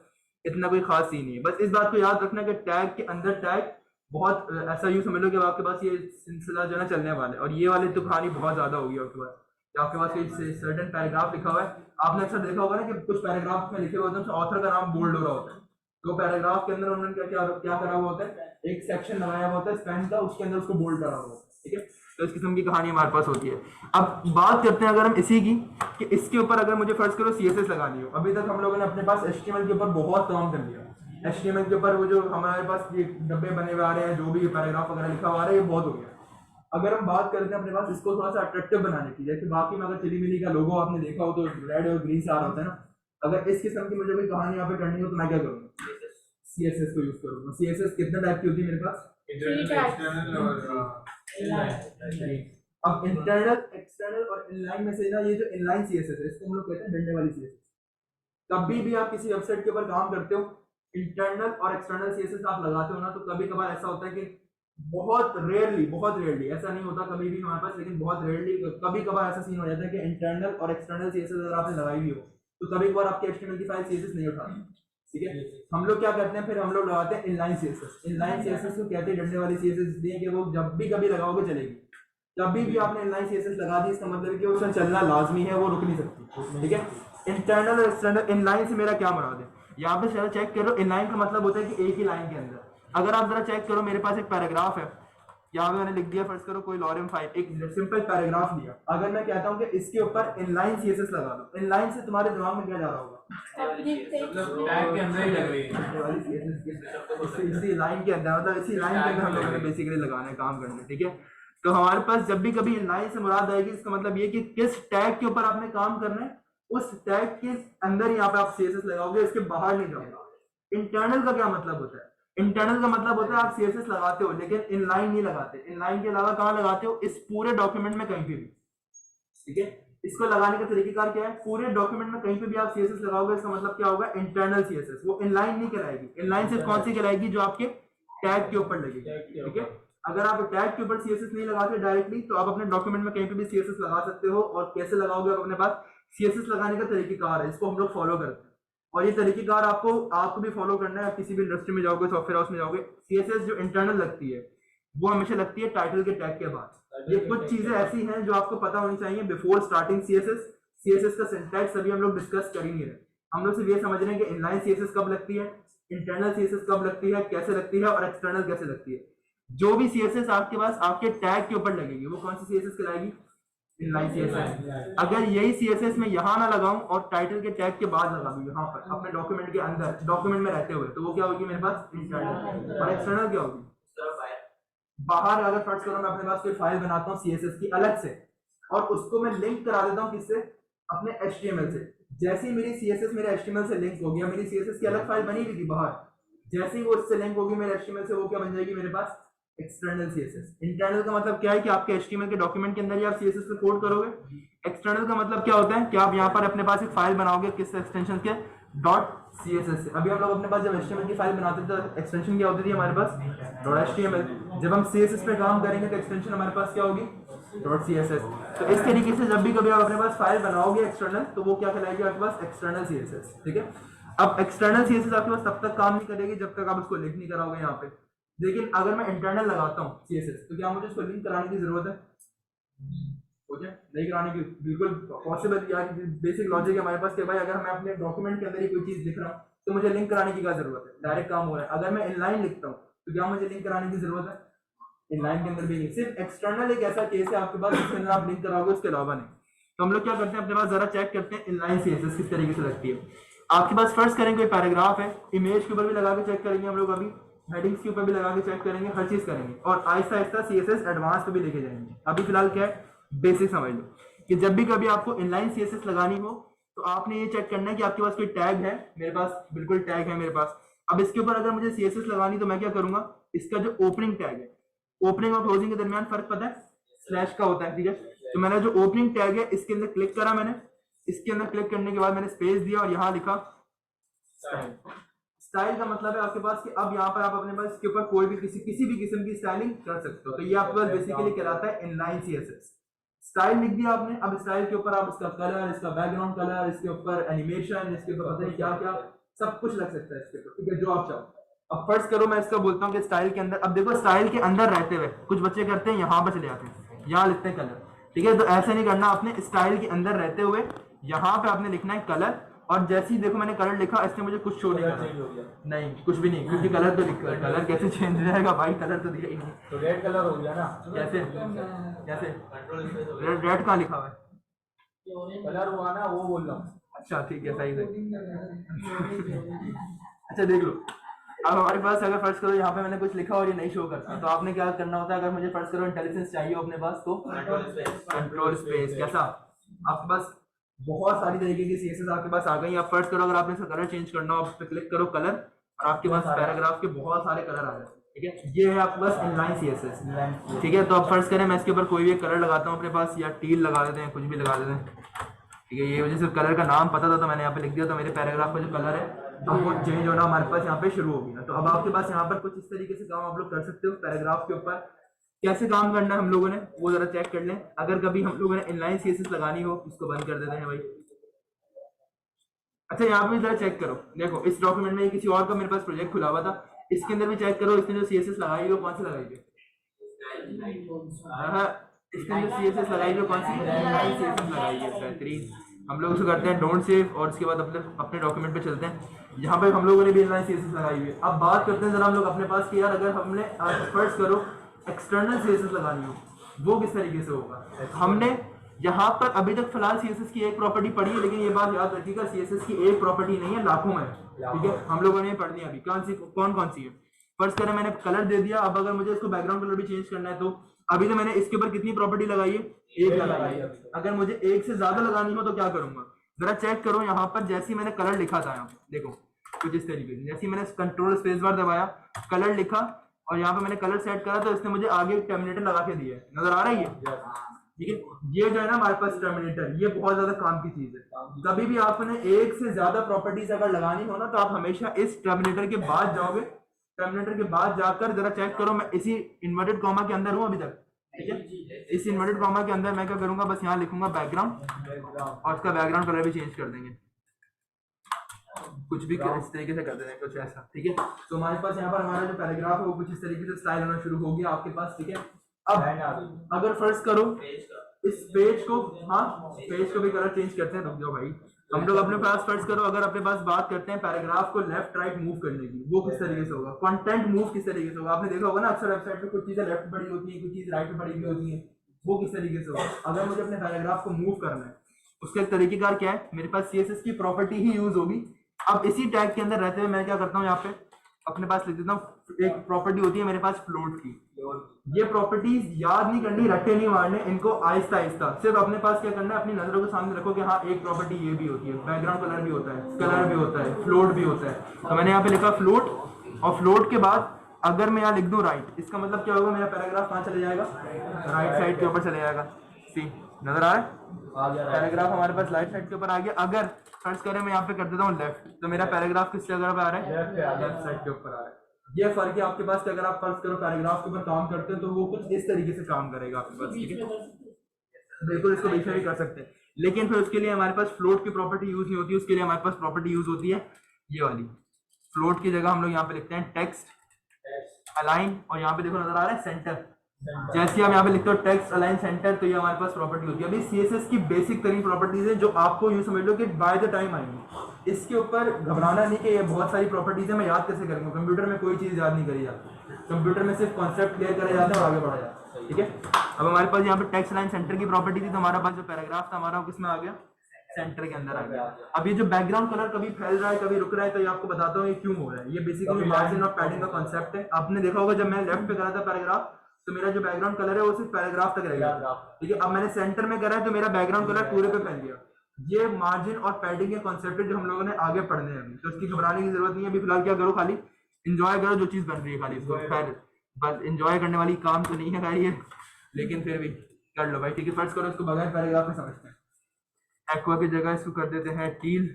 इतना कोई खास सीन नहीं है। बस इस बात को याद रखना कि टैग के अंदर टैग बहुत ऐसा यूं समझ लो कि आपके पास ये सिलसिला जो है ना चलने वाला है, और ये वाली तो कहानी बहुत ज्यादा होगी आपके पास। आपके पास कोई सर्टेन पैराग्राफ लिखा हुआ है, आपने अक्सर देखा होगा ना कि कुछ पैराग्राफ में लिखे हुए होते हैं ऑथर का नाम बोल्ड हो रहा होता है, तो पैराग्राफ के अंदर उन्होंने क्या करा हुआ होता है, एक सेक्शन लगाया हुआ होता है स्पैन का, उसके अंदर उसको बोल्ड करा हुआ होता है, ठीक है। तो इस किस्म की कहानी हमारे पास होती है। अब बात करते हैं अगर हम इसी की, कि इसके ऊपर अगर मुझे फर्ज करो CSS लगानी हो। अभी तक हम लोगों ने अपने पास HTML के ऊपर बहुत काम कर लिया। HTML के ऊपर वो जो हमारे पास ये डब्बे बने हुए आ रहे हैं, जो भी पैराग्राफ वगैरह लिखा हुआ है, ये बहुत हो गया। अगर हम बात करते हैं अपने पास इसको थोड़ा सा अट्रैक्टिव बनाने की, जैसे बाकी में अगर चिली मिली का लोगो आपने देखा हो तो रेड और ग्रीन से आ रहा होता है ना, अगर इस किस्म की मुझे कोई कहानी यहाँ पे करनी हो तो मैं क्या करूँगा, CSS को यूज करूँगा। CSS कितने टाइप की होती है मेरे पास? इंटरनल, एक्सटर्नल और इनलाइन। अब इंटरनल, एक्सटर्नल और इनलाइन में से ना ये जो इनलाइन CSS है इसको हम लोग कहते हैं डंडे वाली CSS। कभी भी आप किसी वेबसाइट के ऊपर काम करते हो, इंटरनल और एक्सटर्नल CSS आप लगाते हो ना, तो कभी कभार ऐसा होता है कि बहुत रेयरली, ऐसा नहीं होता कभी भी हमारे पास, लेकिन बहुत रेयरली कभी कभार ऐसा सीन हो जाता है कि इंटरनल और एक्सटर्नल CSS अगर आपने लगाई हुई हो तो कभी कभार आपके HTML की फाइल CSS नहीं उठाती, ठीक है। हम लोग क्या करते हैं, फिर हम लोग लगाते हैं इनलाइन CSS। इनलाइन CSS को कहते हैं डंडे वाली CSS, इसलिए कि वो जब भी कभी लगाओगे चलेगी। कभी भी आपने इनलाइन CSS लगा दी, इसका मतलब है कि उसमें चलना लाजमी है, वो रुक नहीं सकती, ठीक है। इंटरनल और एक्सटर्नल, इनलाइन से मेरा क्या मुराद है, यहाँ पे जरा चेक करो। इनलाइन का मतलब होता है कि एक ही लाइन के अंदर, अगर आप जरा चेक करो, मेरे पास एक पैराग्राफ है, यहाँ पे मैंने लिख दिया फर्स्ट करो कोई लॉरेम फाइल, एक सिंपल पैराग्राफ लिया। अगर मैं कहता हूँ कि इसके ऊपर इनलाइन CSS लगा दो, इनलाइन से तुम्हारे दिमाग में क्या जा रहा होगा, मतलब टैग के अंदर ही लग रही है, इसी लाइन के अंदर, मतलब इसी लाइन के अंदर हम लोगों ने बेसिकली लगाना है, काम करना है, ठीक है। तो हमारे पास जब भी कभी इनलाइन से मुराद आएगी, इसका मतलब ये कि किस टैग के ऊपर आपने काम करना है, उस टैग के अंदर यहाँ पे आप CSS लगाओगे, इसके बाहर नहीं जाओगे। इंटरनल का क्या मतलब होता है, इंटरनल का मतलब होता है आप CSS लगाते हो लेकिन इनलाइन नहीं लगाते। इनलाइन के अलावा कहाँ लगाते हो, इस पूरे डॉक्यूमेंट में कहीं पे भी, ठीक है। इसको लगाने का तरीकेकार क्या है, पूरे डॉक्यूमेंट में कहीं पे भी आप CSS लगाओगे, इसका मतलब क्या होगा, इंटरनल CSS। वो इनलाइन नहीं कराएगी, इनलाइन सिर्फ कौन सी कराएगी, जो आपके टैग के ऊपर लगेगी, ठीक है। अगर आप टैग के ऊपर CSS नहीं लगाते डायरेक्टली, तो आप अपने डॉक्यूमेंट में कहीं पे भी CSS लगा सकते हो। और कैसे लगाओगे, आप अपने पास CSS लगाने का तरीकेकार है, इसको हम लोग फॉलो करते हैं, और ये तरीकेकार आपको भी फॉलो करना है। किसी भी इंडस्ट्री में जाओगे, सॉफ्टवेयर हाउस में जाओगे, CSS जो इंटरनल लगती है वो हमेशा लगती है टाइटल के टैग के बाद। ये कुछ चीजें ऐसी हैं जो आपको पता होनी चाहिए बिफोर स्टार्टिंग CSS का सिंटैक्स अभी हम लोग डिस्कस कर ही नहीं रहे, हम लोग सिर्फ ये समझ रहे हैं कि इनलाइन CSS कब लगती है, इंटरनल CSS कब लगती है, कैसे लगती है, और एक्सटर्नल कैसे लगती है। जो भी CSS आपके पास आपके टैग के ऊपर लगेगी, वो कौन सी CSS कहलाएगी, इनलाइन CSS। अगर यही CSS मैं यहाँ ना लगाऊं और टाइटल के टैग के बाद लगा दूं यहाँ पर अपने डॉक्यूमेंट के अंदर, डॉक्यूमेंट में रहते हुए, तो वो क्या होगी मेरे पास, इंटरनल। और एक्सटर्नल क्या होगी, बाहर। अगर फर्स्ट करो मैं अपने पास कोई फाइल बनाता हूँ CSS की अलग से, और उसको मैं लिंक करा देता हूँ किससे, अपने HTML से। जैसे ही मेरी CSS मेरे HTML से लिंक हो गया, मेरी CSS की अलग फाइल बनी हुई थी बाहर, जैसे ही वो इससे लिंक होगी मेरे HTML से, वो क्या बन जाएगी मेरे पास, एक्सटर्नल CSS। इंटरनल का मतलब क्या है कि आपके HTML के डॉक्यूमेंट के अंदर ही आप CSS पे कोड करोगे। एक्सटर्नल का मतलब क्या होता है कि आप यहाँ पर अपने पास एक फाइल बनाओगे, किस एक्सटेंशन के, .css से। अभी हम लोग अपने पास जब HTML की फाइल बनाते थे तो एक्सटेंशन क्या होती थी हमारे पास, .html। जब हम CSS पे काम करेंगे तो एक्सटेंशन हमारे पास क्या होगी, .css। तो इस तरीके से जब भी कभी आप अपने पास फाइल बनाओगे एक्सटर्नल, तो वो क्या कहलाएगी आपके पास, एक्सटर्नल CSS, ठीक है। अब एक्सटर्नल CSS आपके पास तब तक काम नहीं करेगी जब तक आप उसको लिंक नहीं कराओगे यहाँ पे। लेकिन अगर मैं इंटरनल लगाता हूँ CSS, तो क्या मुझे इसको लिंक कराने की जरूरत है, नहीं कराने की, बिल्कुल पॉसिबल। यार बेसिक लॉजिक है हमारे पास कि भाई अगर मैं अपने डॉक्यूमेंट के अंदर ही कोई चीज लिख रहा हूँ तो मुझे लिंक कराने की क्या जरूरत है, डायरेक्ट काम हो रहा है। अगर मैं इनलाइन लिखता हूँ तो क्या मुझे लिंक कराने की जरूरत है, इनलाइन के अंदर भी नहीं। सिर्फ एक्सटर्नल एक ऐसा केस है आपके पास जिसके अंदर आप लिंक कराओगे, उसके अलावा नहीं। तो हम लोग क्या करते हैं, अपने पास जरा चेक करते हैं इनलाइन CSS किस तरीके से लगती है। आपके पास फर्स्ट करेंगे कोई पैराग्राफ है, इमेज के ऊपर भी लगा के चेक करेंगे हम लोग, अभी हेडिंग्स के ऊपर भी लगा के चेक करेंगे, हर चीज करेंगे, और आहिस्ता आहिस्ता CSS एडवांस पे भी लेके जाएंगे। अभी फिलहाल क्या है, बेसिक समझ लो कि जब भी कभी आपको इनलाइन सीएसएस लगानी हो तो आपने ये चेक करना है कि आपके पास कोई टैग है। मेरे पास बिल्कुल टैग है मेरे पास। अब इसके ऊपर अगर मुझे सीएसएस लगानी तो मैं क्या करूंगा, इसका जो ओपनिंग टैग है, ओपनिंग और क्लोजिंग के दरमियान फर्क पता है, स्लैश का होता है, ठीक है। तो मैंने जो ओपनिंग टैग है इसके अंदर क्लिक करा, मैंने इसके अंदर क्लिक करने के बाद मैंने स्पेस दिया और यहाँ लिखा स्टाइल। स्टाइल का मतलब है आपके पास कि अब यहाँ पर आप अपने पास इसके ऊपर कोई भी किसी भी किस्म की स्टाइलिंग कर सकते हो। तो ये आपके पास बेसिकली कहलाता है इनलाइन सीएसएस। स्टाइल लिख दिया आपने, अब स्टाइल के ऊपर आप इसका कलर, इसका बैकग्राउंड कलर, इसके ऊपर एनिमेशन, इसके ऊपर पता नहीं क्या क्या सब कुछ लग सकता है इसके ऊपर, ठीक है, जो आप चाहो। अब फर्ज करो मैं इसका बोलता हूँ कि स्टाइल के अंदर, अब देखो स्टाइल के अंदर रहते हुए कुछ बच्चे करते हैं यहाँ पर चले जाते हैं, यहाँ लिखते हैं कलर, ठीक है। तो ऐसा नहीं करना आपने, स्टाइल के अंदर रहते हुए यहाँ पे आपने लिखना है कलर। और जैसे ही देखो मैंने कलर लिखा, इसने मुझे कुछ शो नहीं करना, नहीं कुछ भी नहीं, क्योंकि कलर तो लिखा है। कलर कैसे चेंज हो जाएगा भाई, कलर तो दिया ही नहीं। तो रेड कलर हो गया ना, कैसे कैसे रेड कहाँ लिखा हुआ है, कलर हुआ ना, वो बोल रहा हूँ। अच्छा ठीक है, सही सही। अच्छा देख लो, अब हमारे पास अगर फर्ज करो यहाँ पे मैंने कुछ लिखा और ये नहीं शो करता, तो आपने क्या करना होता है, अगर मुझे फर्ज करो इंटेलिजेंस चाहिए अपने पास तो कंट्रोल स्पेस। कैसा, आपके पास बहुत सारी तरीके की सीएसएस आपके पास आ गई। आप फर्ज करो अगर आपने इसका कलर चेंज करना हो, आप पे क्लिक करो कलर, और आपके पास पैराग्राफ के बहुत सारे कलर आ जाए, ठीक है। ये है आपके पास इनलाइन सीएसएस, ठीक है। तो अब फर्ज करें मैं इसके ऊपर कोई भी कलर लगाता हूँ अपने पास, या टील लगा देते हैं, कुछ भी लगा देते हैं, ठीक है। ये वजह से कलर का नाम पता था तो मैंने यहाँ पे लिख दिया, तो मेरे पैराग्राफ का जो कलर है तो वो चेंज होना हमारे पास यहाँ पे शुरू हो गया। तो अब आपके पास यहाँ पर कुछ इस तरीके से काम आप लोग कर सकते हो पैराग्राफ के ऊपर। कैसे काम करना है हम लोगों ने वो जरा चेक कर लें। अगर कभी हम लोगों ने इनलाइन सीएसएस लगानी हो, इसको बंद कर देते हैं भाई। अच्छा यहाँ पे जरा चेक करो, देखो इस डॉक्यूमेंट में किसी और का मेरे पास प्रोजेक्ट खुला हुआ था, इसके अंदर भी चेक करो इसने जो सीएसएस लगाई है वो कौन सी लगाई है। इसके अंदर सीएसएस लगाई है कौन सी, इनलाइन सीएसएस लगाई है। बेहतरीन, हम लोग उसको करते हैं डोंट सेव और उसके बाद अपने डॉक्यूमेंट पे चलते हैं। यहाँ पे हम लोगों ने भी इनलाइन सीएसएस लगाई हुई है। अब बात करते हैं जरा हम लोग अपने पास कि यार अगर हमने फर्स्ट करो एक्सटर्नल सीएसएस लगानी हो, वो किस तरीके से होगा। हमने यहाँ पर अभी तक फिलहाल सीएसएस की एक प्रॉपर्टी पढ़ी है, लेकिन ये बात याद रखिएगा सीएसएस की एक प्रॉपर्टी नहीं है, लाखों में, ठीक है। हम लोगों ने पढ़नी है अभी कौन सी है। फर्स्ट करें मैंने कलर दे दिया, अब अगर मुझे इसको बैकग्राउंड कलर भी चेंज करना है तो अभी तो मैंने इसके ऊपर कितनी प्रॉपर्टी लगाई है, एक लगाई है। अगर मुझे एक से ज्यादा लगानी हो तो क्या करूंगा, जरा चेक करो। यहाँ पर जैसे ही मैंने कलर लिखा था, यहाँ देखो कुछ इस तरीके से, जैसे मैंने कंट्रोल स्पेस बार दबाया, कलर लिखा और यहाँ पे मैंने कलर सेट करा, तो इसने मुझे आगे टर्मिनेटर लगा के दिया है, नजर आ रही है, ठीक है। ये जो है ना हमारे पास टर्मिनेटर, ये बहुत ज्यादा काम की चीज है। कभी भी आपने एक से ज्यादा प्रॉपर्टीज अगर लगानी हो ना, तो आप हमेशा इस टर्मिनेटर के बाद जाओगे। टर्मिनेटर के बाद जाकर जरा चेक करो, मैं इसी इन्वर्टेड कॉमा के अंदर हूँ अभी तक, ठीक है। इस इन्वर्टेड कॉमा के अंदर मैं क्या करूंगा, बस यहाँ लिखूंगा बैकग्राउंड और उसका बैकग्राउंड कलर भी चेंज कर देंगे, कुछ भी इस तरीके से कर देंगे, कुछ ऐसा, ठीक है। तो हमारे पास यहाँ पर हमारा जो पैराग्राफ है वो कुछ इस तरीके से स्टाइल होना शुरू हो गया आपके पास, ठीक है। अब अगर फर्स्ट करो इस पेज को, हाँ पेज को भी कलर चेंज करते हैं, रुक जाओ भाई। हम लोग अपने पास फर्स्ट करो अगर अपने पास बात करते हैं पैराग्राफ को लेफ्ट राइट मूव करने की, वो किस तरीके से होगा, कंटेंट मूव किस तरीके से होगा। आपने देखा होगा ना अक्सर वेबसाइट पे कुछ चीजें लेफ्ट पड़ी होती है, कुछ चीज राइट में पड़ी हुई होती है, वो किस तरीके से होगा। अगर मुझे अपने पैराग्राफ को मूव करना है, उसका एक तरीकेकार क्या है, मेरे पास सीएसएस की प्रॉपर्टी ही यूज होगी। अब इसी टैग के अंदर रहते हुए मैं क्या करता हूँ, यहाँ पे अपने पास लिख देता हूँ, एक प्रॉपर्टी होती है मेरे पास फ्लोट की। ये प्रॉपर्टीज याद नहीं करनी, रट्टे नहीं मारने, इनको आहिस्ता आहिस्ता सिर्फ अपने पास क्या करना है, अपनी नजरों के सामने रखो कि हाँ एक प्रॉपर्टी ये भी होती है, बैकग्राउंड कलर भी होता है, कलर भी होता है, फ्लोट भी होता है। तो मैंने यहाँ पे लिखा फ्लोट, और फ्लोट के बाद अगर मैं यहाँ लिख दूं राइट, इसका मतलब क्या होगा, मेरा पैराग्राफ कहाँ चले जाएगा, राइट साइड के ऊपर चले जाएगा। सी नजर आ रहा है, पैराग्राफ हमारे पास राइट साइड के ऊपर आ गया। अगर फर्ज करें मैं यहाँ पे कर देता हूँ लेफ्ट, तो मेरा पैराग्राफ किस जगह पे आ रहा है, लेफ्ट साइड के ऊपर आ रहा है। ये फर्क है आपके पास कि अगर आप फर्ज करो पैराग्राफ के ऊपर काम करते हैं तो वो कुछ इस तरीके से काम करेगा आपके पास, ठीक है। बिल्कुल इसको बीच में भी कर सकते हैं, लेकिन फिर उसके लिए हमारे पास फ्लोट की प्रॉपर्टी यूज नहीं होती, उसके लिए हमारे पास प्रॉपर्टी यूज होती है ये वाली। फ्लोट की जगह हम लोग यहाँ पे लिखते हैं टेक्स्ट अलाइन, और यहाँ पे देखो नजर आ रहा है सेंटर। जैसे हम यहाँ पे लिखते हो टेक्स्ट अलाइन सेंटर, तो ये हमारे पास प्रॉपर्टी होती है। अभी सीएसएस की बेसिक तरीन प्रॉपर्टीज है जो आपको यूं समझ लो कि बाय द टाइम आएंगी, इसके ऊपर घबराना नहीं कि ये बहुत सारी प्रॉपर्टीज है, मैं याद कैसे करूंगा। कंप्यूटर में कोई चीज याद नहीं करी जाती, कंप्यूटर में सिर्फ कॉन्सेप्ट क्लियर करे जाते हैं और आगे बढ़ा जाता है, ठीक है। अब हमारे पास यहाँ पे टेक्स्ट अलाइन सेंटर की प्रॉपर्टी थी, तो हमारे पास जो पैराग्राफ था हमारा वो किसमें आ गया, सेंटर के अंदर आ गया। अब ये जो बैकग्राउंड कलर कभी फैल रहा है कभी रुक रहा है, तो ये आपको बताता हूँ ये क्यों हो रहा है। ये बेसिकली मार्जिन और पैडिंग का कॉन्सेप्ट है। आपने देखा होगा जब मैं लेफ्ट पे करा था पैराग्राफ, तो मेरा जो बैकग्राउंड कलर है वो सिर्फ पैराग्राफ तक रहेगा, ठीक है। अब मैंने सेंटर में करा है तो मेरा बैकग्राउंड कलर पूरे पे फैल गया। ये मार्जिन और पैडिंग के कॉन्सेप्ट है जो हम लोगों ने आगे पढ़ने हैं अभी, तो इसकी घबराने की जरूरत नहीं है। अभी फिलहाल क्या करो, खाली एंजॉय करो जो चीज बन रही है, खाली इसको खैर बस एंजॉय करने वाली काम तो नहीं है खैर ये, लेकिन फिर भी कर लो भाई, ठीक है। फर्स्ट करो इसको बगैर पैराग्राफ में समझते हैं। एक्वा की जगह इसको कर देते हैं टील,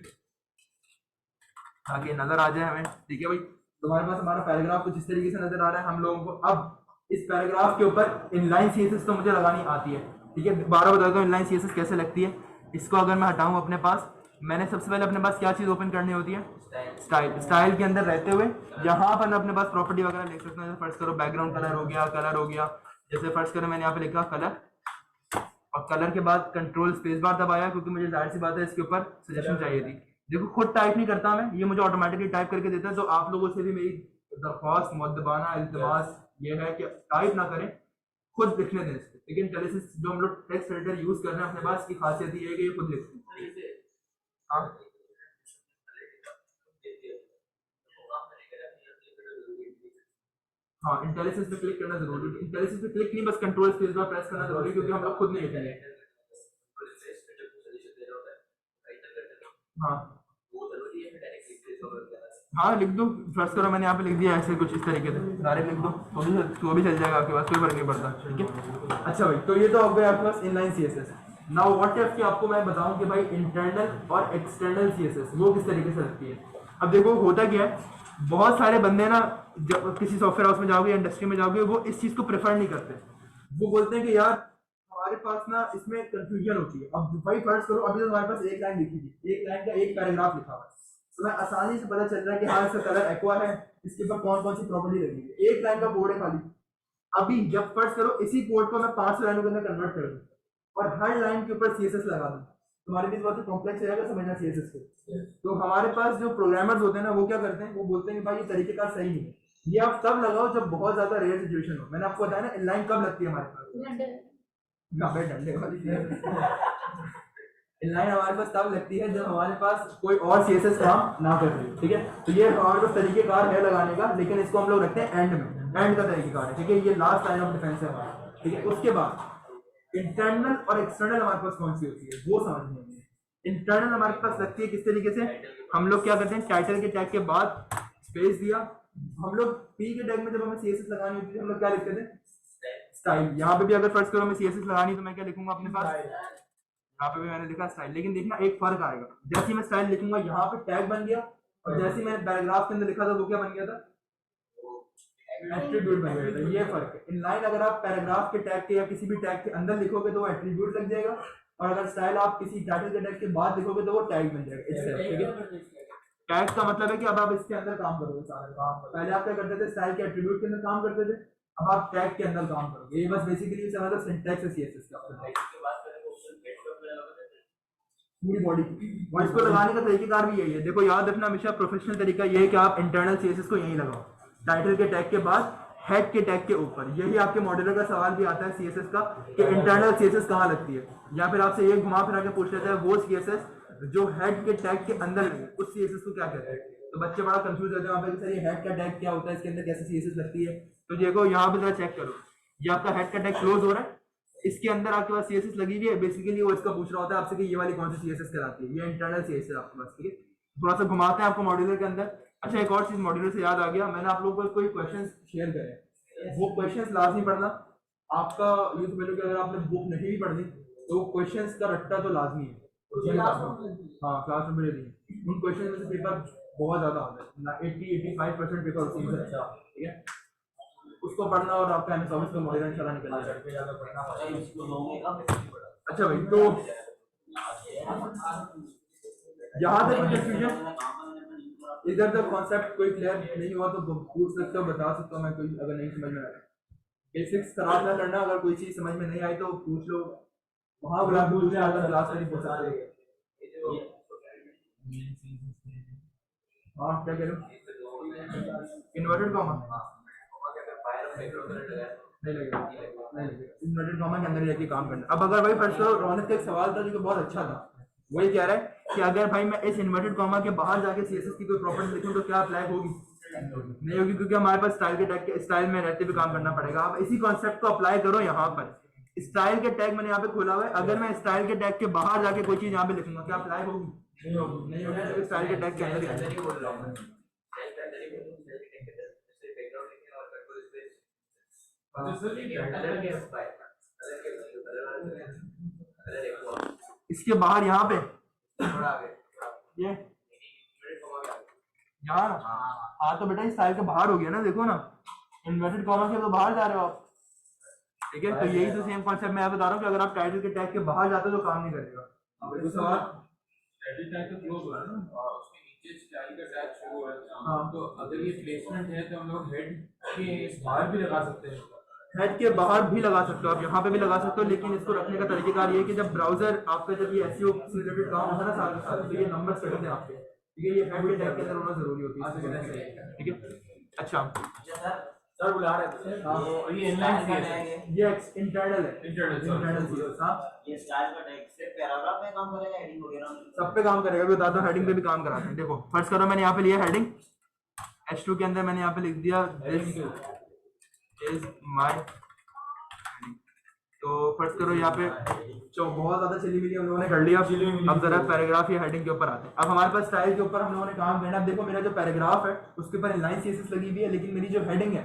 ताकि नजर आ जाए हमें, ठीक है भाई। तुम्हारे पास हमारा पैराग्राफ कुछ इस तरीके से नजर आ रहा है हम लोगों को। अब इस पैराग्राफ के ऊपर इनलाइन सीएसएस तो मुझे लगानी आती है, ठीक है। 12 बताता हूँ इनलाइन सीएसएस कैसे लगती है। इसको अगर मैं हटाऊं अपने पास, मैंने सबसे पहले अपने पास क्या चीज़ ओपन करनी होती है, स्टाइल। स्टाइल के अंदर रहते हुए यहाँ पर मैं अपने पास प्रॉपर्टी वगैरह लिख सकता हूँ। फर्स्ट करो बैकग्राउंड कलर हो गया, कलर हो गया। जैसे फर्स्ट करो मैंने यहाँ पे लिखा कलर, और कलर के बाद कंट्रोल स्पेस बार दबाया क्योंकि मुझे जाहिर सी बात है इसके ऊपर सजेशन चाहिए थी। देखो खुद टाइप नहीं करता मैं, ये मुझे ऑटोमेटिकली टाइप करके देता है। तो आप लोगों से भी मेरी दरख्वास्त मुद्दबाना इल्तिमास ये है कि टाइप ना करें, खुद लिखने दें इसको, लेकिन इंटेलिजेंस जो हम लोग टेक्स्ट एडिटर यूज कर रहे हैं अपने पास की खासियत ये है कि ये खुद लिखते हैं। हाँ हाँ, इंटेलिजेंस पे क्लिक करना जरूरी है। इंटेलिजेंस पे क्लिक नहीं, बस कंट्रोल स्पेस बार प्रेस करना जरूरी है क्योंकि हम लोग खुद नहीं लिखेंगे। हाँ हाँ लिख दो, फर्स्ट करो मैंने यहाँ पे लिख दिया ऐसे कुछ इस तरीके से, डायरेक्ट लिख दो तो भी चल जाएगा आपके पास, कोई फर्क नहीं पड़ता, ठीक है। अच्छा भाई, तो ये तो हो गया आपके पास inline CSS. Now what if कि आपको मैं बताऊं कि भाई इंटरनल और एक्सटर्नल सीएसएस वो किस तरीके से लगती है। अब देखो होता क्या है, बहुत सारे बंदे ना जब किसी सॉफ्टवेयर हाउस में जाओगे, इंडस्ट्री में जाओगे, वो इस चीज़ को प्रेफर नहीं करते। वो बोलते हैं कि यार हमारे पास ना इसमें कंफ्यूजन होती है। अब भाई फर्स्ट करो, अभी तो हमारे पास एक लाइन लिखी थी, एक लाइन का एक पैराग्राफ लिखा हुआ है, तो मैं आसानी से पता चल रहा है कि हाँ इसका कलर एक्वा है, इसके ऊपर कौन कौन सी प्रॉपर्टी लगी है। एक लाइन का कोड है खाली। अभी जब फर्स्ट करो इसी कोड को मैं 500 लाइनों के अंदर कन्वर्ट कर दूं और हर लाइन के ऊपर सीएसएस लगा दूं, तुम्हारे लिए बहुत कॉम्प्लेक्स रहेगा समझना सीएसएस को। तो हमारे पास जो प्रोग्रामर्स होते हैं ना, वो क्या करते हैं, वो बोलते हैं कि भाई ये तरीकेकार सही नहीं है, ये आप तब लगाओ जब बहुत ज्यादा रेयर सिचुएशन हो। मैंने आपको बताया ना इनलाइन कब लगती है हमारे पास, डंडे वाली इनलाइन हमारे पास तब लगती है जब हमारे पास कोई और सीएसएस काम ना कर रही, ठीक है। तो ये हमारे पास तरीकेकार है लगाने का, लेकिन इसको हम लोग रखते हैं एंड में, एंड का तरीकेकार है, ठीक है। ये लास्ट लाइन ऑफ डिफेंस है हमारा, ठीक है। उसके बाद इंटरनल और एक्सटर्नल हमारे पास कौन सी होती है वो समझनी है। इंटरनल हमारे पास लगती है किस तरीके से, हम लोग क्या करते हैं, टाइटल के टैग के बाद स्पेस दिया, हम लोग पी के टैग में जब हमें सीएसएस लगानी होती है हम लोग क्या लिखते थे, स्टाइल। यहाँ पे भी अगर फर्स्ट करो हमें सीएसएस लगानी तो मैं क्या लिखूंगा अपने पास, यहाँ पे भी मैंने लिखा स्टाइल। लेकिन देखना एक फर्क आएगा, जैसे मैं स्टाइल लिखूंगा यहाँ पे टैग बन गया, और जैसे मैंने पैराग्राफ के अंदर लिखा था वो क्या बन गया था, एट्रीब्यूट बन गया था। ये फर्क है। इनलाइन अगर आप पैराग्राफ के टैग के या किसी भी टैग के अंदर लिखोगे तो वो एट्रीब्यूट लग जाएगा, और अगर स्टाइल आप किसी टाइटल के टैग के बाद लिखोगे तो वो टैग बन जाएगा, ठीक है। टैग का मतलब है कि अब आप इसके अंदर काम करोगे सारे काम। पहले आप क्या करते थे, स्टाइल के एट्रीब्यूट के अंदर काम करते थे, अब आप टैग के अंदर काम करोगे। ये बस बेसिकली समझ लो सिंटैक्स है सीएसएस का। पूरी बॉडी और इसको लगाने का तरीकेकार भी यही है। देखो याद रखना हमेशा प्रोफेशनल तरीका ये है कि आप इंटरनल सीएसएस को यहीं लगाओ, टाइटल के टैग के बाद हेड के टैग के ऊपर। यही आपके मॉड्यूलर का सवाल भी आता है सीएसएस का कि इंटरनल सीएसएस कहाँ लगती है, या फिर आपसे ये घुमा फिरा के पूछ लेते हैं वो सीएसएस जो हेड के टैग के अंदर लगे उस सीएसएस को क्या कहते हैं। तो बच्चे बड़ा कंफ्यूज होते हैं वहाँ पे, सर ये हेड का टैग क्या होता है, इसके अंदर कैसे सीएसएस लगती है। तो देखो यहाँ पे जरा चेक करो, ये आपका हेड का टैग क्लोज हो रहा है, इसके अंदर आपके पास सीएसएस लगी हुई है। बेसिकली वो इसका पूछ रहा होता है आपसे कि ये वाली कौन सी सीएसएस कहलाती है, ये इंटरनल सीएसएस आपके पास, ठीक है। थोड़ा सा घुमाते हैं आपको मॉड्यूलर के अंदर। अच्छा एक और चीज मॉड्यूलर से याद आ गया, मैंने आप लोगों को कोई क्वेश्चंस शेयर करे, वो क्वेश्चंस लाजमी पढ़ना। आपका ये समझ लो कि अगर आपने बुक नहीं भी पढ़नी तो क्वेश्चंस का रट्टा तो लाजमी है। हाँ क्लास में भी उन क्वेश्चन में से पेपर बहुत ज्यादा आता है, 80-85% पेपर उसी से अच्छा, ठीक है। उसको पढ़ना और आपका एमएस ऑफिस का मॉड्यूल इंशाल्लाह निकल जाएगा। अच्छा भाई, तो यहाँ तक कंफ्यूजन, इधर तक कॉन्सेप्ट कोई क्लियर नहीं हुआ तो पूछ सकते हो, बता सकता हूँ मैं, कोई अगर नहीं समझ में आ रहा है। बेसिक्स खराब ना करना, अगर कोई चीज समझ में नहीं आई तो पूछ लो, वहाँ बुला के पूछ अगर क्लास में नहीं पूछ सकते। हाँ क्या कह रहे हो, इन्वर्टेड कॉमा नहीं लगेगा, नहीं लगेगा, इन्वर्टेड कॉमा के अंदर ही जाके काम करना। अब अगर भाई फर्स्ट रौनक का एक सवाल था जो बहुत अच्छा था, वही कह रहा है कि अगर भाई मैं इस इन्वर्टेड कॉमा के बाहर जाके सीएसएस की कोई प्रॉपर्टी लिखूं तो क्या अप्लाई होगी। नहीं होगी, क्योंकि हमारे पास स्टाइल के टैग के स्टाइल में रहते हुए काम करना पड़ेगा। आप इसी कॉन्सेप्ट को अप्लाई करो यहाँ पर। स्टाइल के टैग मैंने यहाँ पे खोला हुआ है, अगर मैं स्टाइल के टैग के बाहर जाके कोई चीज यहाँ पे लिखूंगा, क्या अप्लाई होगी? नहीं होगी, तो स्टाइल के टैग के अंदर ही आएगा। इसके बाहर यहाँ पे ये यहाँ ना, हाँ तो बेटा इस स्टाइल के बाहर हो गया ना, देखो ना इन्वर्टेड कॉमा के तो बाहर जा रहे हो आप, ठीक है। तो यही तो सेम कॉन्सेप्ट मैं बता रहा हूँ कि अगर आप टाइटल के टैग के बाहर जाते हो तो काम नहीं करेगा। अब सवाल टाइटल टैग तो क्लोज हुआ है ना, और उसके नीचे स्टाइल का टैग शुरू हुआ है। हाँ, तो अगर ये प्लेसमेंट है तो हम लोग हेड के बाहर भी लगा सकते हैं। हेड के बाहर भी लगा सकते हो, आप यहाँ पे भी लगा सकते हो, लेकिन इसको रखने का तरीकेकार ये है कि जब ब्राउजर आपका जब ये एसईओ से रिलेटेड काम होता है ना साथ के साथ, तो ये नंबर्स कटते हैं आपके, ठीक है। ये हेड के टैग के अंदर होना जरूरी होती है, ठीक है। अच्छा सर बुला रहे थे। हाँ, ये इनलाइन है, ये इंटरनल है, इंटरनल सीएस। हाँ, ये स्टाइल का टैग से पैराग्राफ में काम करेगा, हेडिंग वगैरह में सब पे काम करेगा। भी बताता हूँ, हेडिंग पे भी काम कराते हैं। देखो फर्स्ट करो, मैंने यहाँ पे लिया हेडिंग H2 के अंदर, मैंने यहाँ पे लिख दिया दिस इज माय। तो फर्स्ट करो यहाँ पे जो बहुत ज्यादा चली मिली हम लोगों ने कर लिया। अब जरा पैराग्राफ या हेडिंग के ऊपर आते हैं। अब हमारे पास स्टाइल के ऊपर हम लोगों ने काम करना। अब देखो मेरा जो पैराग्राफ है उसके ऊपर इनलाइन सीएसएस लगी हुई है, लेकिन मेरी जो हेडिंग है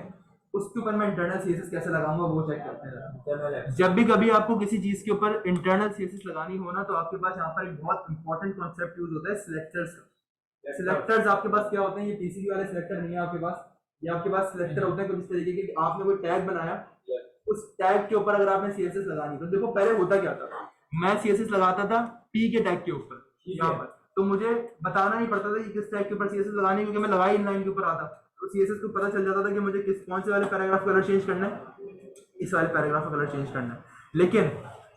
उसके ऊपर मैं इंटरनल सीएसएस कैसे लगाऊंगा वो चेक करते हैं। जब भी कभी आपको किसी चीज के ऊपर इंटरनल सीएसएस लगानी हो ना, तो आपके पास यहाँ पर एक बहुत इंपॉर्टेंट कॉन्सेप्ट यूज होता है सिलेक्टर्स का। सिलेक्टर्स आपके पास क्या होते हैं? ये पीसीबी वाले सिलेक्टर नहीं है आपके पास, ये आपके पास सिलेक्टर होते हैं कुछ इस तरीके के कि आपने कोई टैग बनाया, उस टैग के ऊपर अगर आपने सीएसएस लगानी, तो देखो पहले होता क्या था, मैं सीएसएस लगाता था पी के टैग के ऊपर यहाँ पर, तो मुझे बताना नहीं पड़ता था कि किस टैग के ऊपर सीएसएस लगानी है, क्योंकि मैं लगाई इनलाइन के ऊपर आता, तो सीएसएस को पता चल जाता था कि मुझे कौन से वाले पैराग्राफ कलर चेंज करना है, इस वाले पैराग्राफ का कलर चेंज करना है। लेकिन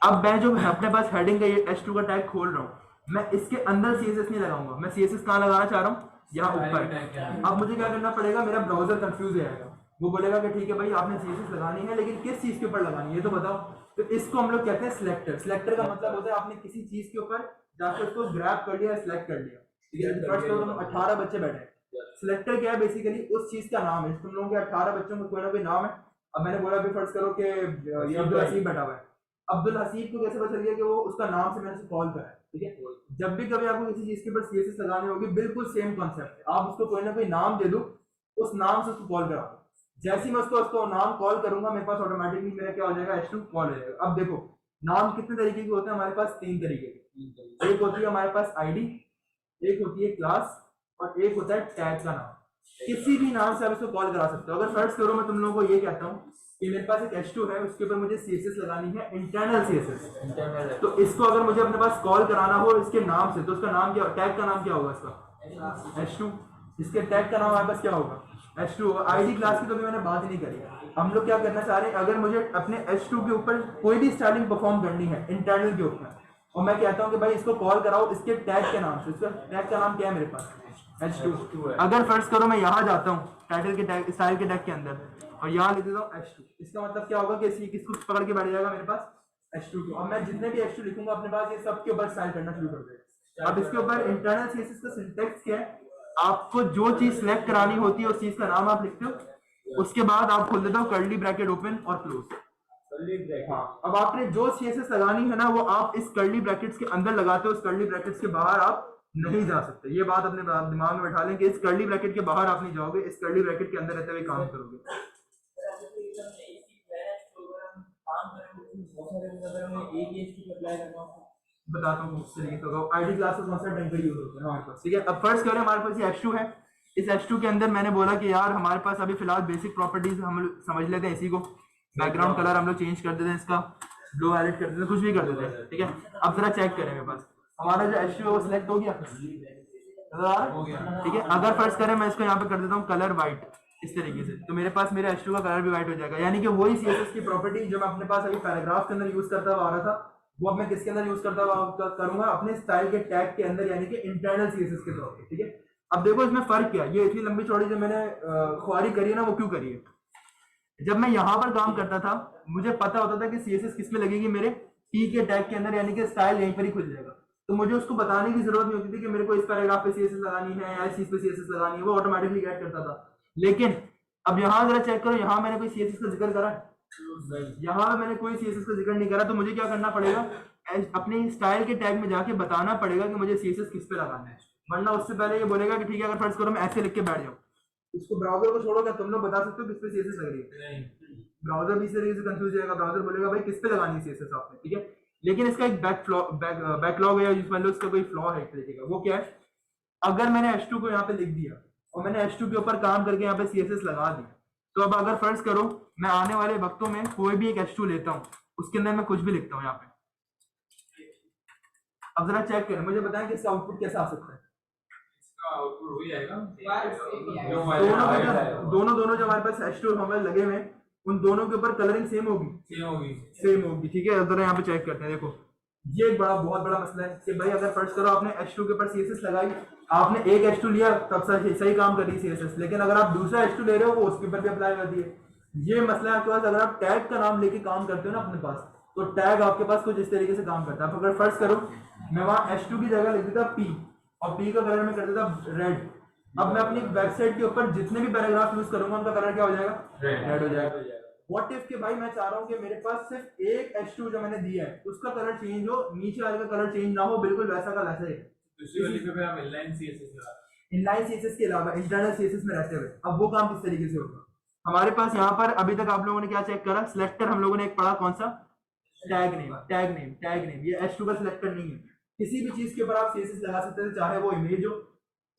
अब मैं जो अपने पास हेडिंग का ये H2 का टैग खोल रहा हूँ, मैं इसके अंदर सीएसएस नहीं लगाऊंगा, मैं सीएसएस कहाँ लगाना चाह रहा हूँ? यहाँ ऊपर। अब मुझे क्या करना पड़ेगा? मेरा ब्राउजर कंफ्यूज हो जाएगा, वो बोलेगा कि ठीक है भाई आपने सीएसएस लगानी है, लेकिन किस चीज के ऊपर लगानी है ये तो बताओ। तो इसको हम लोग कहते हैं सिलेक्टर। सिलेक्टर का मतलब होता है आपने किसी चीज के ऊपर जाकर उसको ग्रैब कर लिया, सिलेक्ट कर लिया, ठीक है। फर्स्ट तो 18 बच्चे बैठे हैं। सिलेक्टर क्या है? बेसिकली उस चीज का नाम है। तुम लोगों के 18 बच्चों में कोई ना कोई नाम है। अब मैंने बोला भी फर्स्ट करो कि ये अब्दुल हसीब बैठा हुआ है। अब्दुल हसीब को कैसे पता चल गया कि वो उसका नाम से मैंने उसको कॉल करा है, ठीक है। जब भी कभी आपको किसी चीज के ऊपर सीएसएस लगानी होगी, बिल्कुल सेम कॉन्सेप्ट है। आप उसको कोई ना कोई नाम दे दो, उस नाम से उसको कॉल करा दो। जैसे ही मैं उसको नाम कॉल करूंगा, मेरे पास ऑटोमेटिकली मेरा क्या हो जाएगा? H2 कॉल हो जाएगा। अब देखो नाम कितने तरीके के होते हैं हमारे पास? 3 तरीके के। एक होती है हमारे पास आईडी, एक होती है क्लास, और एक होता है टैग का नाम। किसी भी नाम से आप इसको कॉल करा सकते हो। अगर सर्च करो, मैं तुम लोगों को ये कहता हूँ कि मेरे पास एक H2 है, उसके ऊपर मुझे सीएसएस लगानी है, इंटरनल सीएसएस। तो इसको अगर मुझे अपने पास कॉल कराना हो इसके नाम से, तो उसका नाम क्या, टैग का नाम क्या होगा इसका? H2। इसके टैग का नाम हमारे पास क्या होगा? H2 होगा। आईडी क्लास की तो भी मैंने बात ही नहीं करी। हम लोग क्या करना चाह रहे हैं, अगर मुझे अपने H2 के ऊपर कोई भी स्टाइलिंग परफॉर्म करनी है इंटरनल के ऊपर, और मैं कहता हूँ कि भाई इसको कॉल कराओ इसके टैग के नाम से। इसका टैग का नाम क्या है मेरे पास? H2। अगर फर्स्ट करो मैं यहाँ जाता हूँ टाइटल के टैग, स्टाइल के टैग के अंदर, और यहाँ लिख देता हूँ H2, इसका मतलब क्या होगा कि किसको पकड़ के बैठ जाएगा मेरे पास? H2 को। अब मैं जितने भी H2 लिखूंगा अपने पास, ये सब के ऊपर स्टाइल करना शुरू कर देगा। अब इसके ऊपर इंटरनल सीएसएस का सिंटैक्स क्या है? आपको जो चीज सिलेक्ट करानी होती है उस चीज का नाम आप लिखते हो, उसके बाद आप खोल देते हो कर्ली ब्रैकेट ओपन और क्लोज। अब आपने जो सीएसएस लगानी है ना, वो आप इस कर्ली ब्रैकेट्स के अंदर लगाते हो, उस कर्ली ब्रैकेट्स के बाहर आप नहीं जा सकते। ये बात अपने दिमाग में बैठा लें कि इस कर्ली ब्रैकेट के बाहर आप नहीं जाओगे, इस कर्ली ब्रैकेट के अंदर रहते हुए काम करोगे। बताता हूँ किस तरीके से होगा। आईडी क्लास का कौन सा टैंकर यूज होता है हमारे पास, ठीक है। अब फर्स्ट करें, हमारे पास ये H2 है। इस H2 के अंदर मैंने बोला कि यार हमारे पास अभी फिलहाल बेसिक प्रॉपर्टीज हम समझ लेते हैं। इसी को बैकग्राउंड कलर हम लोग चेंज कर देते हैं, इसका ब्लू वायलेट कर देते हैं, कुछ भी कर देते हैं, ठीक है। अब जरा चेक करें, मेरे पास हमारा जो H2 है वो सिलेक्ट हो गया, ठीक है। अगर फर्स्ट करें, मैं इसको यहाँ पे कर देता हूँ कलर व्हाइट इस तरीके से, तो मेरे पास मेरा H2 का कलर भी व्हाइट हो जाएगा। यानी कि वही सीएसएस की प्रॉपर्टी जो मैं अपने पास अभी पैराग्राफ के अंदर यूज करता हुआ आ रहा था, वो अब मैं किसके अंदर यूज करता हुआ करूंगा? अपने स्टाइल के टैग के अंदर, यानी कि इंटरनल सीएसएस के तौर पे, ठीक है। अब देखो इसमें फर्क क्या है, ये इतनी लंबी चौड़ी जो मैंने ख्वारी करी है ना, वो क्यों करी है? जब मैं यहाँ पर काम करता था, मुझे पता होता था कि सीएसएस किस में लगेगी, मेरे पी के टैग के अंदर, यानी कि स्टाइल यहीं पर ही खुल जाएगा। तो मुझे उसको बताने की जरूरत नहीं होती थी कि मेरे को इस पैराग्राफ पे सीएसएस लगानी है या इस चीज पे सीएसएस लगानी है, वो ऑटोमेटिकली गेट करता था। लेकिन अब यहाँ जरा चेक करो, यहाँ मैंने कोई CSS का जिक्र करा है? यहाँ पे मैंने कोई CSS का जिक्र नहीं करा, तो मुझे क्या करना पड़ेगा, अपने स्टाइल के टैग में जाके बताना पड़ेगा कि मुझे CSS किस पे लगाना है, वरना उससे पहले ये बोलेगा कि ठीक है, अगर फर्ज करो मैं ऐसे लिख के बैठ जाऊँ, इसको ब्राउजर को छोड़ो, क्या तुम लोग बता सकते हो किस पे CSS लग रही है? ब्राउजर भी इस तरीके से कंफ्यूज जाएगा, ब्राउजर बोलेगा भाई किस पे लगानी है CSS आपने, ठीक है। लेकिन इसका एक बैकलॉग है, जिसमें लो इसका कोई फ्लॉ है एक तरीके का, वो क्या है, अगर मैंने H2 को यहाँ पे लिख दिया और मैंने H2 के ऊपर काम करके यहाँ पे CSS लगा दिया, तो अब अगर फर्ज करो मैं आने वाले वक्तों में कोई भी एक H2 लेता हूँ, उसके अंदर मैं कुछ भी लिखता हूँ यहाँ पे, अब जरा चेक करें, मुझे बताएं कि इसका आउटपुट कैसा आ सकता है? इसका आउटपुट हो जाएगा दोनों जो हमारे पास H2 हमारे लगे हुए हैं, उन दोनों के ऊपर कलरिंग सेम होगी। ठीक है, जरा यहाँ पे चेक करते हैं। देखो ये एक बहुत बड़ा मसला है कि भाई अगर फर्ज करो आपने H2 के ऊपर CSS लगाई, आपने एक H2 लिया तब सही काम कर रही CSS, लेकिन अगर आप दूसरा H2 ले रहे हो वो उसके ऊपर भी अप्लाई करती है। ये मसला है आपके पास, अगर आप टैग का नाम लेके काम करते हो ना अपने पास, तो टैग आपके पास कुछ इस तरीके से काम करता है। अगर फर्ज करो मैं वहाँ H2 की जगह लिख देता P और P का कलर में कर देता रेड, अब मैं अपनी वेबसाइट के ऊपर जितने भी पैराग्राफ यूज करूंगा उनका कलर क्या हो जाएगा? रेड हो जाएगा। व्हाट इफ के भाई मैं चाह रहा हूँ कि मेरे पास सिर्फ एक H2 जो मैंने दिया है उसका कलर चेंज हो, नीचे वाले का कलर चेंज ना हो, बिल्कुल वैसा का वैसा ही। दूसरी वाली पे हम इनलाइन CSS के अलावा इंटरनल CSS में रहते हुए अब वो काम किस तरीके से होगा? हमारे पास यहाँ पर अभी तक आप लोगों ने क्या चेक करा? सिलेक्टर हम लोगों ने एक पढ़ा, कौन सा? Tag name. ये H2 का सिलेक्टर नहीं है। किसी भी चीज के ऊपर आप CSS लगा सकते थे, चाहे वो इमेज हो,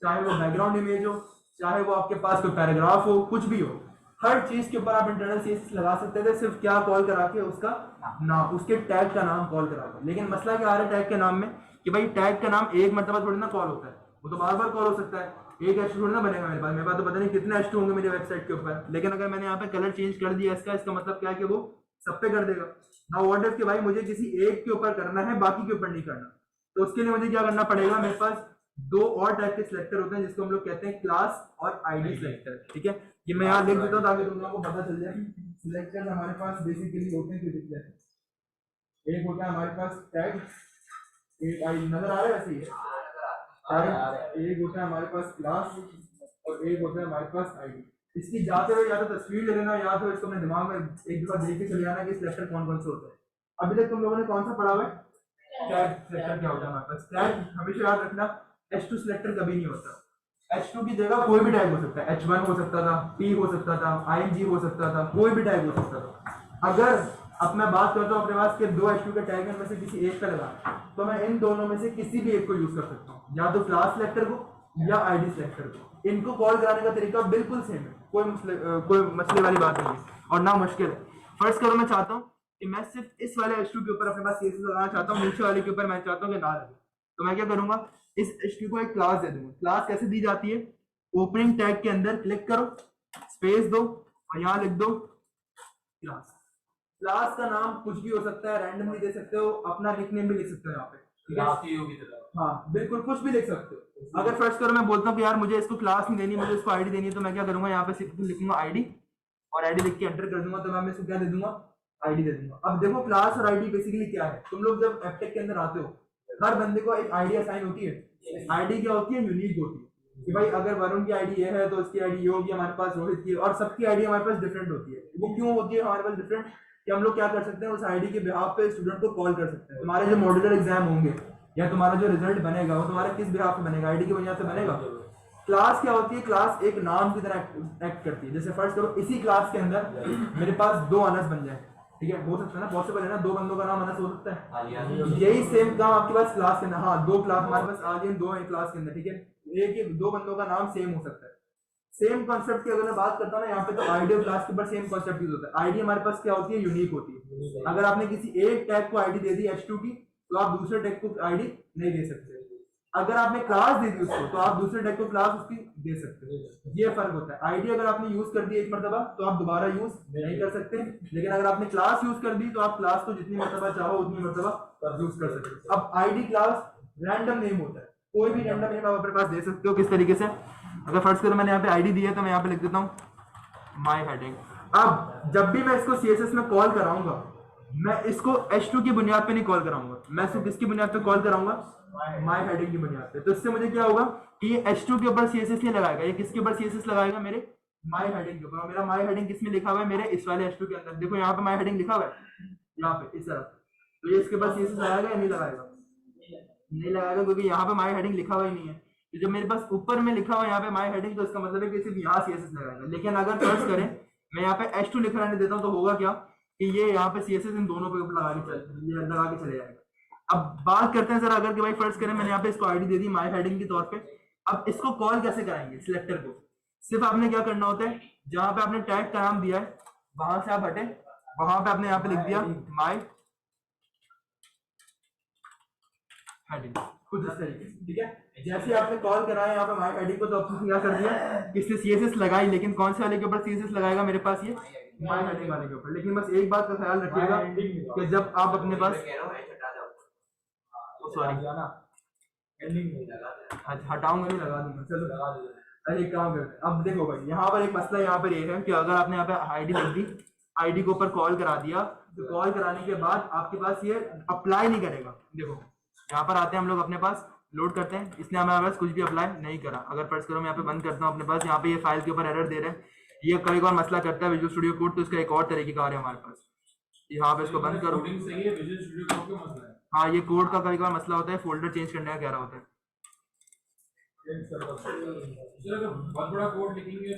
चाहे वो बैकग्राउंड इमेज हो, चाहे वो आपके पास कोई पैराग्राफ हो, कुछ भी हो, हर चीज के ऊपर आप इंटरनल CSS लगा सकते थे, सिर्फ क्या कॉल करा के उसका नाम, उसके टैग का नाम कॉल करा के। लेकिन मसला क्या आ रहा है टैग के नाम में कि भाई टैग का नाम एक मरतबा थोड़ी ना कॉल होता है, वो तो बार बार कॉल हो सकता है। एक H2 थोड़ी ना बनेगा मेरे पास तो पता नहीं कितने H2 होंगे मेरी वेबसाइट के ऊपर। लेकिन अगर मैंने यहाँ पे कलर चेंज कर दिया इसका मतलब क्या है कि वो सब पे कर देगा। नाउ व्हाट इफ कि भाई मुझे किसी एक के ऊपर करना है, बाकी के ऊपर नहीं करना, तो उसके लिए मुझे क्या करना पड़ेगा? मेरे पास दो और टाइप के सिलेक्टर होते हैं जिसको हम लोग कहते हैं क्लास और आईडी सिलेक्टर। ठीक है, ये मैं यहाँ लिख देता हूँ ताकि तुम लोगों को पता चल जाए। सिलेक्टर हमारे पास बेसिकली होते हैं कुछ, एक होता है हमारे पास टैग, एक आईडी नजर आ रहा है वैसे ही, एक होता है हमारे पास क्लास और एक होता है हमारे पास आईडी। इसकी जाते हुए या तो तस्वीर ले लेना, या तो इसको अपने दिमाग में एक दफा देख के चले जाना कि सिलेक्टर कौन कौन से होते हैं। अभी तक तुम लोगों ने कौन सा पढ़ा हुआ है? टैग सिलेक्टर क्या होता है हमारे पास? टैग हमेशा याद रखना, H2 सिलेक्टर कभी नहीं होता। H2 की जगह कोई भी टैग हो सकता है, H1 हो सकता था, P हो सकता था, ING हो सकता था, कोई भी टैग हो सकता था। अगर अब मैं बात करता हूँ अपने पास के दो H2 के टैग में से किसी एक का लगा, तो मैं इन दोनों में से किसी भी एक को यूज कर सकता हूँ, या तो क्लास सिलेक्टर को या आईडी सिलेक्टर को। इनको कॉल कराने का तरीका बिल्कुल सेम है, कोई मसले वाली बात नहीं है और ना मुश्किल है। फर्स्ट करो मैं चाहता हूँ कि मैं सिर्फ इस वाले H2 के ऊपर अपने पास CSS लगाना चाहता हूँ, नीचे वाले के ऊपर मैं चाहता हूँ कि ना लगे, तो मैं क्या करूंगा? इस H2 को एक क्लास दे दूंगा। क्लास कैसे दी जाती है? ओपनिंग टैग के अंदर क्लिक करो, स्पेस दो और यहाँ लिख दो क्लास। क्लास का नाम कुछ भी हो सकता है, रैंडमली दे सकते हो, अपना निकनेम भी लिख सकते हो यहाँ पे, ठीक है? हाँ बिल्कुल, कुछ भी लिख सकते हो। अगर फर्स्ट करो मैं बोलता हूँ कि यार मुझे इसको क्लास नहीं देनी, मुझे इसको आईडी देनी है, तो मैं क्या करूंगा? यहाँ पे सिर्फ लिखूंगा आईडी और आईडी लिख के एंटर कर दूंगा, तो मैं इसको क्या दे दूंगा? आईडी दे दूंगा। अब देखो क्लास और आईडी बेसिकली क्या है, तुम लोग जब एप्टेक के अंदर आते हो हर बंदे को एक आईडी असाइन होती है। आईडी क्या होती है? यूनिक होती है कि भाई अगर वरुण की आईडी ये है तो उसकी आईडी ये होगी, हमारे पास रोहित की, और सबकी आईडी हमारे पास डिफरेंट होती है। वो क्यों होती है हमारे पास डिफरेंट? कि हम लोग क्या कर सकते हैं, उस आईडी के बिहाफ पे स्टूडेंट को कॉल कर सकते हैं। तुम्हारे जो मॉड्यूलर एग्जाम होंगे या तुम्हारा जो रिजल्ट बनेगा वो तुम्हारा किस बिहाफ पे बनेगा? आईडी की बुनियाद पे बनेगा। क्लास क्या होती है? क्लास एक नाम की तरह एक्ट करती है। जैसे फर्स्ट करो इसी क्लास के अंदर मेरे पास दो अनस बन जाए, ठीक है, हो सकता है ना, पॉसिबल है ना, दो बंदों का नाम अनस हो सकता है। यही सेम काम आपके पास क्लास के अंदर, हाँ दो क्लास हमारे पास आलियन दो है क्लास के अंदर, ठीक है, एक दो बंदों का नाम सेम हो सकता है। सेम कॉन्सेप्ट की अगर मैं बात करता हूँ ना यहाँ पे, तो आईडी और क्लास के ऊपर सेम कॉन्सेप्ट यूज होता है। आईडी हमारे पास क्या होती है? यूनिक होती है। अगर आपने किसी एक टैग को आईडी दे दी H2 की, तो आप दूसरे टैग को आईडी नहीं दे सकते। अगर आपने क्लास दे दी उसको, तो आप दूसरे टैग को क्लास उसकी दे सकते हो। ये फर्क होता है। आईडी अगर आपने यूज कर दी एक मरतबा तो आप दोबारा यूज नहीं कर सकते, लेकिन अगर आपने क्लास यूज कर दी तो आप क्लास को जितनी मरतबा चाहो उतनी मरतबा यूज कर सकते हो। अब आईडी क्लास रैंडम नेम होता है, कोई भी रैंडम नेम आप अपने पास दे सकते हो। किस तरीके से? अगर फर्स्ट करो मैंने यहाँ पे आईडी दी है तो मैं यहाँ पे लिख देता हूँ माई हेडिंग। अब जब भी मैं इसको CSS में कॉल कराऊंगा, मैं इसको H2 की बुनियाद पे नहीं कॉल कराऊंगा, मैं सिर्फ किसकी बुनियाद पे कॉल कराऊंगा? माई हेडिंग की बुनियाद पे। तो इससे मुझे क्या होगा कि ये H2 के ऊपर CSS नहीं लगाएगा, ये किसके ऊपर CSS लगाएगा? मेरे माई हेडिंग के ऊपर, और मेरा माई हेडिंग किसमें लिखा हुआ है, मेरे इस वाले H2 के अंदर। देखो यहाँ पे माई हेडिंग लिखा हुआ है, यहाँ पे इस तरफ। तो ये इसके पास CSS लगाएगा या नहीं लगाएगा? नहीं लगाएगा, क्योंकि यहाँ पे माई हेडिंग लिखा हुआ ही नहीं है। तो जब मेरे पास ऊपर में लिखा हुआ है यहाँ पे माई हेडिंग, तो इसका मतलब है कि सिर्फ यहाँ CSS लगाएगा। लेकिन अगर फर्ज करें मैं यहाँ पे H2 लिख रहने देता हूँ, तो होगा क्या कि ये यहाँ पे CSS इन दोनों पे लगा के चले जाएगा। अब बात करते हैं सर, अगर कि भाई फर्ज करें मैंने यहाँ पे इसको आईडी दे दी माई हेडिंग के तौर पे, अब इसको कॉल कैसे कराएंगे सिलेक्टर को? सिर्फ आपने क्या करना होता है, जहां पे आपने टैग का नाम दिया है वहां से आप हटे, वहां पे आपने यहाँ पे लिख दिया माई हेडिंग, कुछ इस तरीके से, ठीक है। जैसे आपने कॉल कराया यहाँ पे माई हेडिंग को, तो आपने क्या कर दिया, इसने CSS लगाई, लेकिन कौन से वाले के ऊपर CSS लगाएगा मेरे पास, ये माई हेडिंग वाले के ऊपर। लेकिन बस एक बात का ख्याल रखिएगा कि जब आप अपने पास, सॉरी हटाऊंगा नहीं, लगा दूंगा, चलो लगा दूंगा। अरे एक काम करते हैं, अब देखो भाई यहाँ पर एक मसला यहाँ पर ये है कि अगर आपने यहाँ पे आईडी लिख दी, आईडी के ऊपर कॉल करा दिया, तो कॉल कराने के बाद आपके पास ये अप्लाई नहीं करेगा। देखो यहाँ पर आते हैं हम लोग, अपने पास लोड करते हैं, इसने हमारे पास कुछ भी अप्लाई नहीं करा। अगर फर्ज करो मैं यहाँ पे बंद करता हूँ अपने पास, यहाँ पे ये फाइल के ऊपर एरर दे रहे हैं, ये कभी कभार मसला करता है विजुअल स्टूडियो कोड, तो इसका एक और तरीके का आ रहा है हमारे पास। यहाँ पे इसको बंद करो, हाँ ये कोड का कभी कभार मसला होता है, फोल्डर चेंज करने का कह रहा होता है। बहुत बड़ा कोड लिखेंगे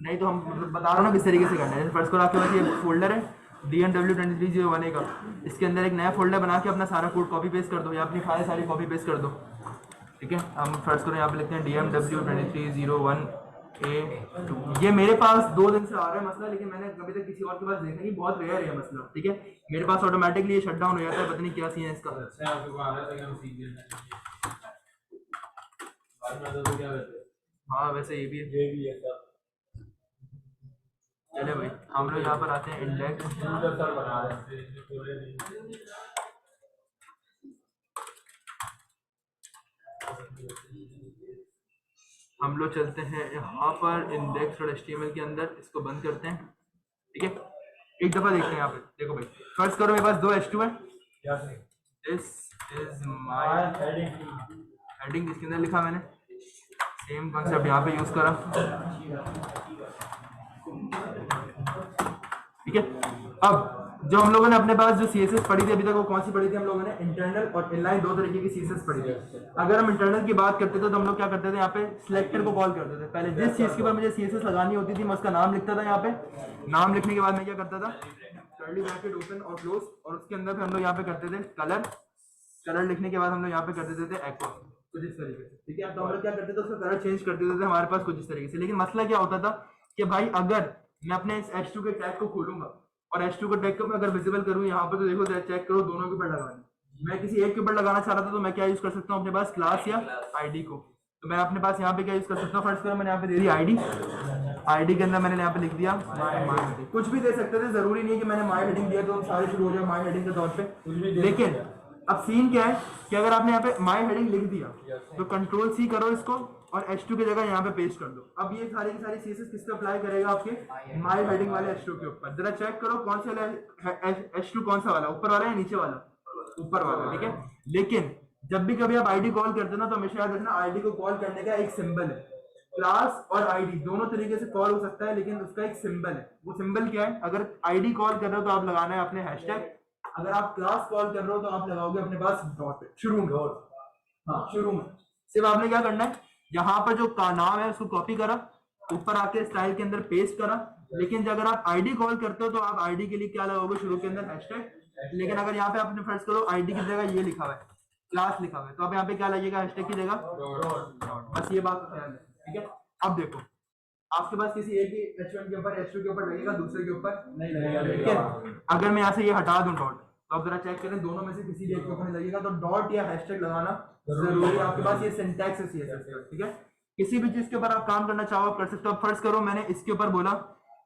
नहीं तो हम मतलब बता रहा हूँ ना किस तरीके से करना है। फर्स्ट को आपके पास ये फोल्डर है DNW2301 का, इसके अंदर एक नया फोल्डर बना के अपना सारा कोड कॉपी पेस्ट कर दो, या अपनी फाइल सारी कॉपी पेस्ट कर दो, ठीक है। हम फर्स्ट करो यहाँ पे लिखते हैं DMW2301A2। ये मेरे पास 2 दिन से आ रहा है मसला, लेकिन मैंने कभी तक किसी और के पास देखा नहीं, बहुत रेयर है मसला, ठीक है। मेरे पास ऑटोमेटिकली ये शट डाउन हो जाता है, पता नहीं क्या सीन है इसका। हाँ वैसे ये भी है सर। चले भाई हम लोग यहाँ पर आते हैं इंडेक्स, हम लोग चलते हैं यहाँ पर index.html के अंदर, इसको बंद करते हैं, ठीक है। एक दफा देखते हैं यहाँ पे, देखो भाई फर्स्ट करो मेरे पास 2 H2 है, दिस इज माय हेडिंग, इसके अंदर लिखा मैंने सेम कॉन्सेप्ट यहाँ पे यूज करा, ठीक है। अब जो हम लोगों ने अपने पास जो CSS पढ़ी थी अभी तक, वो कौन सी पढ़ी थी हम लोगों ने, इंटरनल और इनलाइन, 2 तरीके की CSS पढ़ी थी। अगर हम इंटरनल की बात करते थे तो हम लोग क्या करते थे, यहाँ पे सिलेक्टर को कॉल करते थे। पहले जिस चीज के ऊपर मुझे CSS लगानी होती थी मैं उसका नाम लिखता था, यहाँ पे नाम लिखने के बाद मैं क्या करता था, कर्ली ब्रैकेट ओपन और क्लोज, और उसके अंदर हम लोग यहाँ पे करते थे कलर लिखने के बाद हम लोग यहाँ पे कर देते थे एको, कुछ इस तरीके से, ठीक है। तो हम लोग क्या करते थे, उसका कलर चेंज कर देते थे हमारे पास कुछ इस तरीके से। लेकिन मसला क्या होता था कि भाई अगर मैं अपने इस H2 के टैग को खोलूंगा और H2 के टैग को मैं अगर विजिबल करूँ यहाँ पे, तो देखो चेक करो दोनों के ऊपर लगाना, मैं किसी एक के ऊपर लगाना चाह रहा था, तो मैं क्या यूज कर सकता हूँ अपने पास, क्लास या आईडी को। तो मैं अपने पास यहाँ पे क्या यूज कर सकता हूँ, फर्स्ट करो मैंने यहाँ पे दे दी आईडी के अंदर मैंने यहाँ पे लिख दिया माई हेडिंग, कुछ भी दे सकते थे, जरूरी नहीं है कि मैंने माई हेडिंग दिया तो सारे शुरू हो जाए माई हेडिंग के तौर पे। लेकिन अब सीन क्या है कि अगर आपने यहाँ पे माई हेडिंग लिख दिया तो Ctrl+C करो इसको और H2 की जगह यहाँ पे पेस्ट कर दो। अब ये सारी की सारी CSS किस पे अप्लाई करेगा, आपके माई हेडिंग वाले H2 के ऊपर। जरा चेक करो कौन सा वाला H2 कौन सा वाला, ऊपर वाला या नीचे वाला, ऊपर वाला, ठीक है। लेकिन जब भी कभी आप आईडी कॉल करते हो ना, तो हमेशा याद रखना आईडी को कॉल करने का एक सिंबल है, क्लास और आईडी दोनों तरीके से कॉल हो सकता है, लेकिन उसका एक सिंबल है। वो सिंबल क्या है, अगर आईडी कॉल कर रहे हो तो आप लगाना है अपने हैशटैग, अगर आप क्लास कॉल कर रहे हो तो आप लगाओगे अपने पास डॉट शुरू में, हाँ शुरू में। सिर्फ आपने क्या करना है, यहाँ पर जो का नाम है उसको कॉपी करा, ऊपर आके स्टाइल के अंदर पेस्ट करा। लेकिन अगर आप आईडी कॉल करते हो तो आप आईडी के लिए क्या लगाओगे, शुरू के अंदर हैशटैग। लेकिन अगर यहाँ पे आपने फर्ज करो आईडी की जगह ये लिखा हुआ है, क्लास लिखा हुआ है, तो आप यहाँ पे क्या लगेगा, हैशटैग की जगह, बस ये बात का ख्याल है, ठीक है। अब देखो आपके पास किसी एक ही H1 के ऊपर H2 के ऊपर लगेगा, दूसरे के ऊपर नहीं लगेगा, ठीक है। अगर मैं यहाँ से ये हटा दूं डॉट, तो आप जरा चेक करें दोनों में से किसी भी एक के ऊपर नहीं लगेगा, तो डॉट या हैशटैग लगाना जरूरी है। आपके पास ये सिंटैक्स है CSS का, ठीक है। किसी भी चीज के ऊपर आप काम करना चाहो आप कर सकते हो। अब फर्ज करो मैंने इसके ऊपर बोला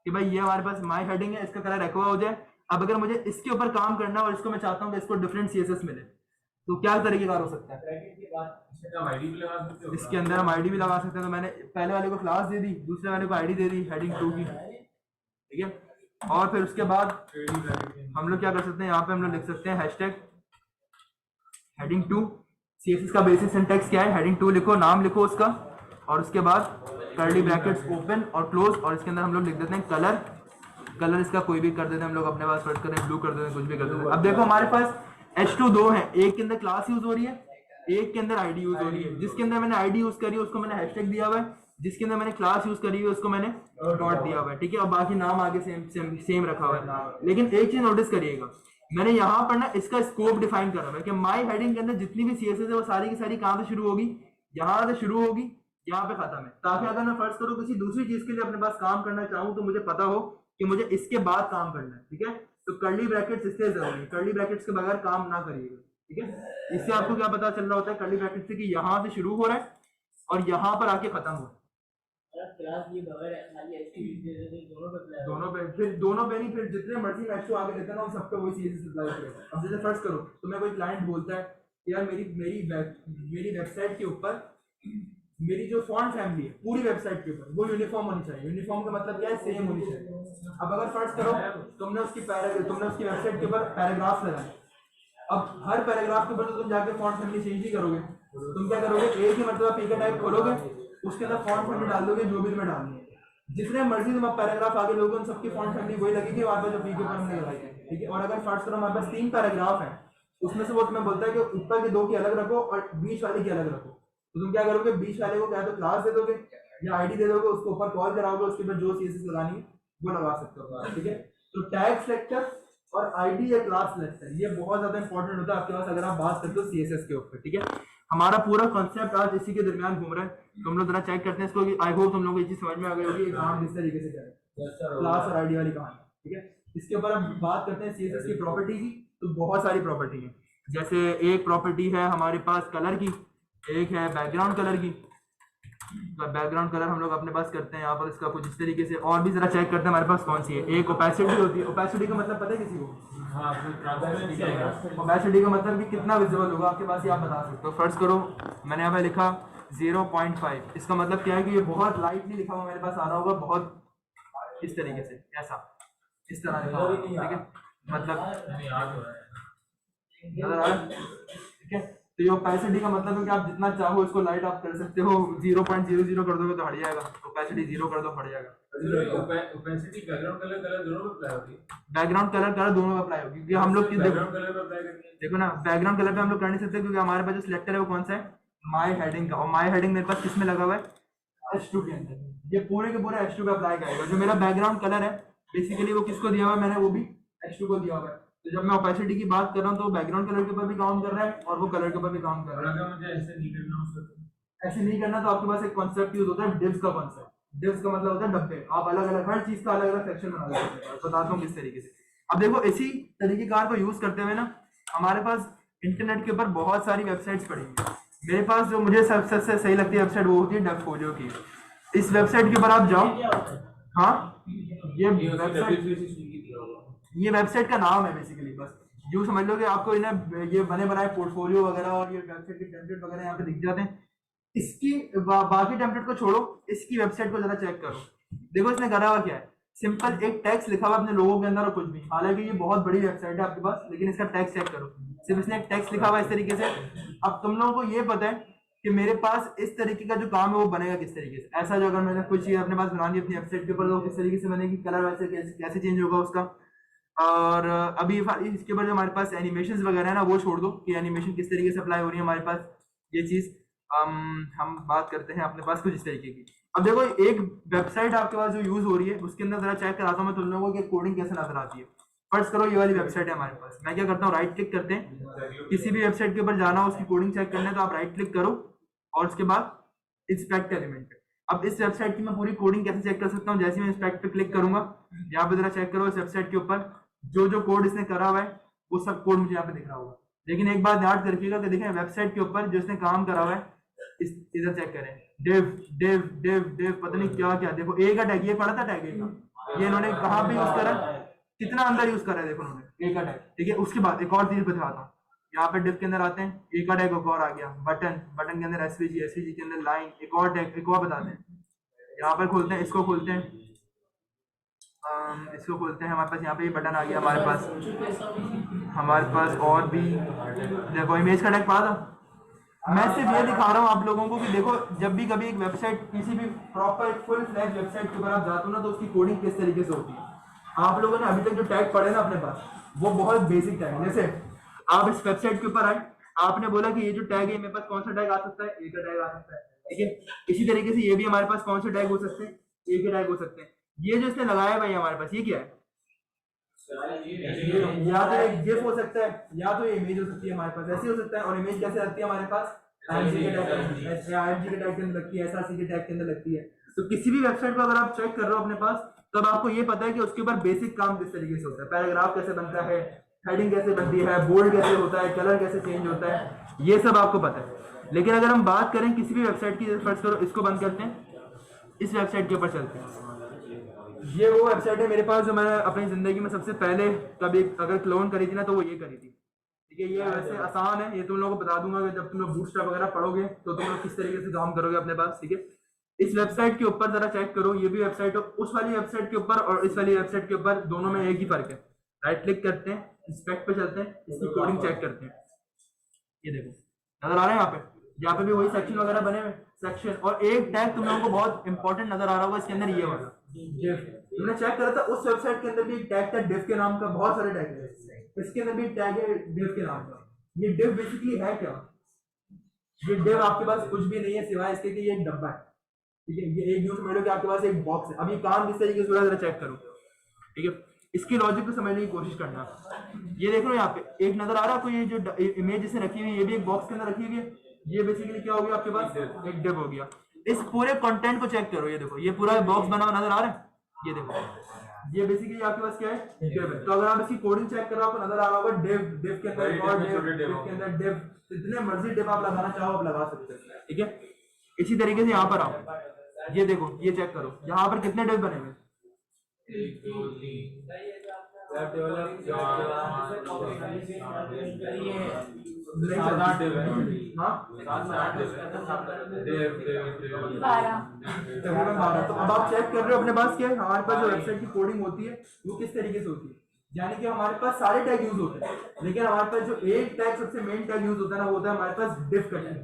कि भाई ये हमारे पास माई हेडिंग है, इसका कलर एक्वा हो जाए। अब अगर मुझे इसके ऊपर काम करना है और इसको मैं चाहता हूँ कि इसको डिफरेंट CSS मिले, तो क्या तरीकेकार हो सकता है, इसके अंदर हम आईडी भी लगा सकते हैं। तो मैंने पहले वाले को क्लास दे दी, दूसरे वाले को आईडी दे दी हेडिंग 2 की, ठीक है। और फिर उसके बाद हम लोग क्या कर सकते हैं, यहाँ पे हम लोग लिख सकते हैं हैशटैग हेडिंग 2। CSS का बेसिक सिंटैक्स क्या है, हेडिंग 2 लिखो, नाम लिखो उसका, और उसके बाद कर्ली ब्रैकेट्स ओपन और क्लोज, और इसके अंदर हम लोग लिख देते हैं कलर इसका कोई भी कर देते हैं हम लोग अपने पास, फर्स्ट करें ब्लू कर देते हैं, कुछ भी कर देते हैं। अब देखो हमारे पास H2 दो है, एक के अंदर क्लास यूज हो रही है, एक के अंदर आईडी यूज हो रही है। जिसके अंदर मैंने आईडी यूज करी है उसको मैंने हैशटैग दिया हुआ है, जिसके अंदर मैंने क्लास यूज करी है उसको मैंने डॉट दिया हुआ है, ठीक है। और बाकी नाम आगे सेम रखा हुआ है। लेकिन एक चीज नोटिस करिएगा, मैंने यहाँ पर ना इसका स्कोप डिफाइन करा हुआ है कि माई हेडिंग के अंदर जितनी भी CSS है वो सारी की सारी कहाँ से शुरू होगी, यहाँ से शुरू होगी, यहाँ पे खत्म है। ताकि अगर मैं फर्स्ट करूँ किसी दूसरी चीज के लिए अपने पास काम करना चाहूँ तो मुझे पता हो कि मुझे इसके बाद काम करना है, ठीक है। तो कर्ली ब्रैकेट्स इसलिए जरूरी है, कर्ली ब्रैकेट्स के बगैर काम ना करिएगा, ठीक है। इससे आपको क्या पता चल रहा होता है कर्ली ब्रैकेट से कि यहाँ से शुरू हो रहा है और यहाँ पर आके खत्म हो रहा है। क्लास ये बगैर खाली एचटीटीपी दोनों पे, फिर दोनों पे नहीं, फिर जितने मर्जी मैच आगे देता ना उन सब पे वही CSS अप्लाई करेगा। अब जैसे फर्स्ट करो तो मैं कोई क्लाइंट बोलता है यार मेरी वेबसाइट के ऊपर मेरी जो फॉन्ट फैमिली है पूरी वेबसाइट के ऊपर वो यूनिफॉर्म होनी चाहिए। यूनिफॉर्म का मतलब क्या है, सेम होनी चाहिए। अब अगर फर्स्ट करो तुमने उसकी वेबसाइट के ऊपर पैराग्राफ लगाए, अब हर पैराग्राफ के ऊपर तो तुम जाके फॉन्ट फैमिली चेंज ही करोगे। तुम क्या करोगे, एक ही मतलब पी का टाइप खोलोगे, उसके अंदर फॉन्ट फैमिली डाल दोगे जो भी तुम्हें डालनी है। जितने मर्जी तुम पैराग्राफ आगे लोगे उन सबकी फॉन्ट फैमिली वही लगेगी वहाँ पर जो पी के ऊपर हमने लगाई है, ठीक है। और अगर फर्स्ट करो हमारे पास 3 पैराग्राफ है, उसमें से वो तुम्हें बोलता है कि ऊपर के 2 की अलग रखो और बीच वाले की अलग रखो, तो तुम क्या करोगे, बीच वाले को क्या तो क्लास दे दोगे या आईडी दे दोगे, उसको ऊपर कॉल कराओगे, उसके बाद जो CSS लगानी है वो लगा सकते हो, ठीक है। तो टैग सेलेक्टर और आईडी या क्लास सेलेक्टर ये बहुत ज्यादा इंपॉर्टेंट होता है आपके पास अगर आप बात करते हो CSS के ऊपर, ठीक है। हमारा पूरा कॉन्सेप्ट आज इसी के दरमियान घूम रहा है, तो हम लोग जरा चेक करते हैं इसको कि आई होप तुम लोगों को ये चीज समझ में आ गई होगी एग्जाम किस तरीके से करें, क्लास और आईडी वाली कहानी, ठीक है। इसके ऊपर हम बात करते हैं CSS की प्रॉपर्टी की। तो बहुत सारी प्रॉपर्टी है, जैसे एक प्रॉपर्टी है हमारे पास कलर की, एक है बैकग्राउंड कलर की। बैकग्राउंड कलर हम लोग अपने पास करते हैं यहाँ पर इसका कुछ इस तरीके से, और भी जरा चेक करते हैं हमारे पास कौन सी है। एक ओपेसिटी होती है, ओपेसिटी का मतलब पता है किसी को, ओपेसिटी का मतलब कि कितना विजिबल होगा आपके पास ये आप बता सकते हो। फर्स्ट करो मैंने यहाँ पे लिखा 0.5, इसका मतलब क्या है कि ये बहुत लाइटली लिखा हुआ मेरे पास आ रहा होगा, बहुत इस तरीके से, ऐसा इस तरह लिखा हुआ, ठीक है। मतलब ठीक है, तो ये ओपेसिटी का मतलब है कि आप जितना चाहो इसको लाइट आप कर सकते हो। 0.00 कर दोगे तो हट जाएगा, ओपेसिटी 0 कर दो हट जाएगा। ओपेसिटी बैकग्राउंड कलर दोनों पे अप्लाई होगी, बैकग्राउंड कलर दोनों पे अप्लाई होगी, क्योंकि हम लोग बैकग्राउंड कलर पे अप्लाई करके देखो ना, बैकग्राउंड कलर पे हम लोग कर नहीं सकते क्योंकि हमारे पास जो सिलेक्टर है वो कौन सा है, माई हेडिंग का, और माई हेडिंग मेरे पास किसमें लगा हुआ है, H2 के अंदर। ये पूरे के पूरे H2 पे अप्लाई करेगा। जो मेरा बैकग्राउंड कलर है बेसिकली वो किसको दिया हुआ है, मैंने वो भी H2 को दिया हुआ है। तो जब मैं ओपेसिटी की बात कर रहा हूँ तो बैकग्राउंड कलर के ऊपर भी काम कर रहा है और वो कलर के ऊपर भी काम कर रहा है। अगर मुझे ऐसे नहीं करना उसको, ऐसे नहीं करना तो आपके पास एक कॉन्सेप्ट यूज होता है डिव्स का कॉन्सेप्ट। डिव्स का मतलब होता है डब्बे, आप अलग अलग हर चीज का अलग अलग सेक्शन बना सकते हैं। बताता हूँ किस तरीके से। अब देखो इसी तरीके कार को यूज करते हुए ना हमारे पास इंटरनेट के ऊपर बहुत सारी वेबसाइट्स पड़ी हैं। मेरे पास जो मुझे सबसे सही लगती है वेबसाइट वो होती है डफोलियो की। इस वेबसाइट के ऊपर आप जाओ, हाँ ये वेबसाइट का नाम है बेसिकली, बस यूँ समझ लो कि आपको इन्हें ये बने बनाए पोर्टफोलियो वगैरह और ये वेबसाइट के टेम्पलेट वगैरह यहाँ पे दिख जाते हैं। इसकी बाकी टेम्पलेट को छोड़ो, इसकी वेबसाइट को जरा चेक करो। देखो इसने करा हुआ क्या है, सिंपल एक टेक्स्ट लिखा हुआ अपने लोगों के अंदर और कुछ भी। हालांकि ये बहुत बड़ी वेबसाइट है आपके पास, लेकिन इसका टेक्स्ट चेक करो, सिर्फ इसने एक टेक्स्ट लिखा हुआ इस तरीके से। अब तुम लोगों को ये पता है कि मेरे पास इस तरीके का जो काम है वो बनेगा किस तरीके से। ऐसा जो अगर मैंने कुछ चीज अपने पास बना दी अपनी वेबसाइट के ऊपर तो किस तरीके से बनेगी, कलर वैसे कैसे चेंज होगा उसका। और अभी इसके ऊपर जो हमारे पास एनिमेशन वगैरह है ना वो छोड़ दो कि एनिमेशन किस तरीके से अप्लाई हो रही है हमारे पास, ये चीज हम बात करते हैं अपने पास कुछ इस तरीके की। अब देखो एक वेबसाइट आपके पास जो यूज हो रही है उसके अंदर जरा चेक कराता हूँ मैं तुम लोगों को कि कोडिंग कैसे नजर आती है। फर्स्ट करो ये वाली वेबसाइट है हमारे पास, मैं क्या करता हूँ राइट क्लिक करते हैं, किसी भी वेबसाइट के ऊपर जाना हो उसकी कोडिंग चेक करना है तो आप राइट क्लिक करो और उसके बाद इंस्पेक्ट एलिमेंट। अब इस वेबसाइट की मैं पूरी कोडिंग कैसे चेक कर सकता हूँ, जैसे मैं इंस्पेक्ट पे क्लिक करूंगा यहाँ पे जरा चेक करो इस वेबसाइट के ऊपर जो जो कोड इसने करा हुआ है वो सब कोड मुझे यहाँ पे दिख रहा होगा। लेकिन एक बात याद रखिएगा कि देखें वेबसाइट के ऊपर जो इसने काम करा हुआ है इधर चेक करें, डेव डेव डेव डेव पता नहीं क्या क्या। देखो ए का टैग, ये पढ़ा था टैग ए का, ये इन्होंने कहाँ पे यूज करा, कितना अंदर यूज करा है देखो उन्होंने ए का टैग, ठीक है। उसके बाद एक और चीज बताता हूँ, यहाँ पे डिव के अंदर आते हैं, ए का टैग एक और आ गया, बटन, बटन के अंदर एसवीजी, एसवीजी के अंदर लाइन, एक और टैग एक और बताते हैं। यहाँ पर खोलते हैं, इसको खोलते हैं, इसको खोलते हैं, हमारे पास यहाँ पे ये बटन आ गया हमारे पास और भी देखो इमेज का टैग पड़ा था, मैं सिर्फ ये दिखा रहा हूँ आप लोगों को कि देखो जब भी कभी एक वेबसाइट किसी भी प्रॉपर एक फुल फ्लैश वेबसाइट के ऊपर आप जाते हो ना तो उसकी कोडिंग किस तरीके से होती है। आप लोगों ने अभी तक जो टैग पढ़े ना अपने पास वो बहुत बेसिक टैग है। जैसे आप इस वेबसाइट के ऊपर आए, आपने बोला कि ये जो टैग है मेरे पास कौन सा टैग आ सकता है, ए का टैग आ सकता है, ठीक है। इसी तरीके से ये भी हमारे पास कौन से टैग हो सकते हैं, ए के टैग हो सकते हैं। ये जो इसने लगाया भाई हमारे पास ये क्या है, या तो एक गिफ हो सकता है या तो इमेज हो सकती है हमारे पास, ऐसे हो सकता है। और इमेज कैसे लगती है हमारे पास, IMG के टैग के अंदर लगती है, SRC के टैग के अंदर लगती है। तो किसी भी वेबसाइट को अगर आप चेक कर रहे हो अपने पास तब आपको ये पता है कि उसके ऊपर बेसिक काम किस तरीके से होता है, पैराग्राफ कैसे बनता है, हेडिंग कैसे बनती है, बोल्ड कैसे होता है, कलर कैसे चेंज होता है, ये सब आपको पता है। लेकिन अगर हम बात करें किसी भी वेबसाइट की, फर्स्ट करो इसको बंद करते हैं, इस वेबसाइट के ऊपर चलते हैं। ये वो वेबसाइट है मेरे पास जो मैंने अपनी जिंदगी में सबसे पहले कभी अगर क्लोन करी थी ना तो वो ये करी थी, ठीक है। ये वैसे आसान है, ये तुम लोगों को बता दूंगा कि जब तुम लोग बूटस्ट्रैप वगैरह पढ़ोगे तो तुम लोग किस तरीके से काम करोगे अपने पास, ठीक है। इस वेबसाइट के ऊपर जरा चेक करो, ये भी वेबसाइट है, उस वाली वेबसाइट के ऊपर और इस वाली वेबसाइट के ऊपर दोनों में एक ही फर्क है। राइट क्लिक करते हैं, इंस्पेक्ट पे चलते हैं, इसकी कोडिंग चेक करते हैं। ये देखो नजर आ रहा है यहाँ पे भी वही सेक्शन वगैरह बने हुए सेक्शन, और एक टैग तुम लोगों को बहुत इंपॉर्टेंट नजर आ रहा होगा इसके अंदर, ये वाला div। तुमने चेक करा था उस वेबसाइट के अंदर भी एक टैग था div के नाम का, बहुत सारे टैग है, इसके अंदर भी एक टैग है div के नाम का। ये div बेसिकली है क्या, ये div आपके पास कुछ भी नहीं है सिवाय इसके कि ये एक डब्बा है, ठीक है। ये एक यूं समझ लो कि आपके पास एक बॉक्स है। अब ये काम किस तरीके से हो रहा है जरा चेक करो, ठीक है। इसकी लॉजिक को समझने की कोशिश करना। ये देख लो यहाँ पे एक नजर आ रहा है आपको, ये जो इमेज इसे रखी हुई है ये भी एक बॉक्स के अंदर रखी हुई है। ये बेसिकली क्या हो गया आपके पास, एक div हो गया। इस पूरे कंटेंट को चेक करो, ये देखो ये पूरा बॉक्स बना हुआ नजर आ रहा है, ये देखो ये बेसिकली आपके पास क्या है, div है। तो अगर आप इसकी कोडिंग चेक करो आपको नजर आ रहा होगा div के अंदर एक और div के अंदर div, जितने मर्जी div आप लगाना चाहो आप लगा सकते हो, ठीक है। इसी तरीके से यहाँ पर आओ, ये देखो ये चेक करो यहाँ पर कितने div बने हुए, तो अब आप चेक कर रहे हो अपने पास क्या है, हमारे पास जो वेबसाइट की कोडिंग होती है वो किस तरीके से होती है। यानी कि हमारे पास सारे टैग यूज होते हैं लेकिन हमारे पास जो एक टैग सबसे मेन टैग यूज होता है ना वो होता है हमारे पास div का टैग।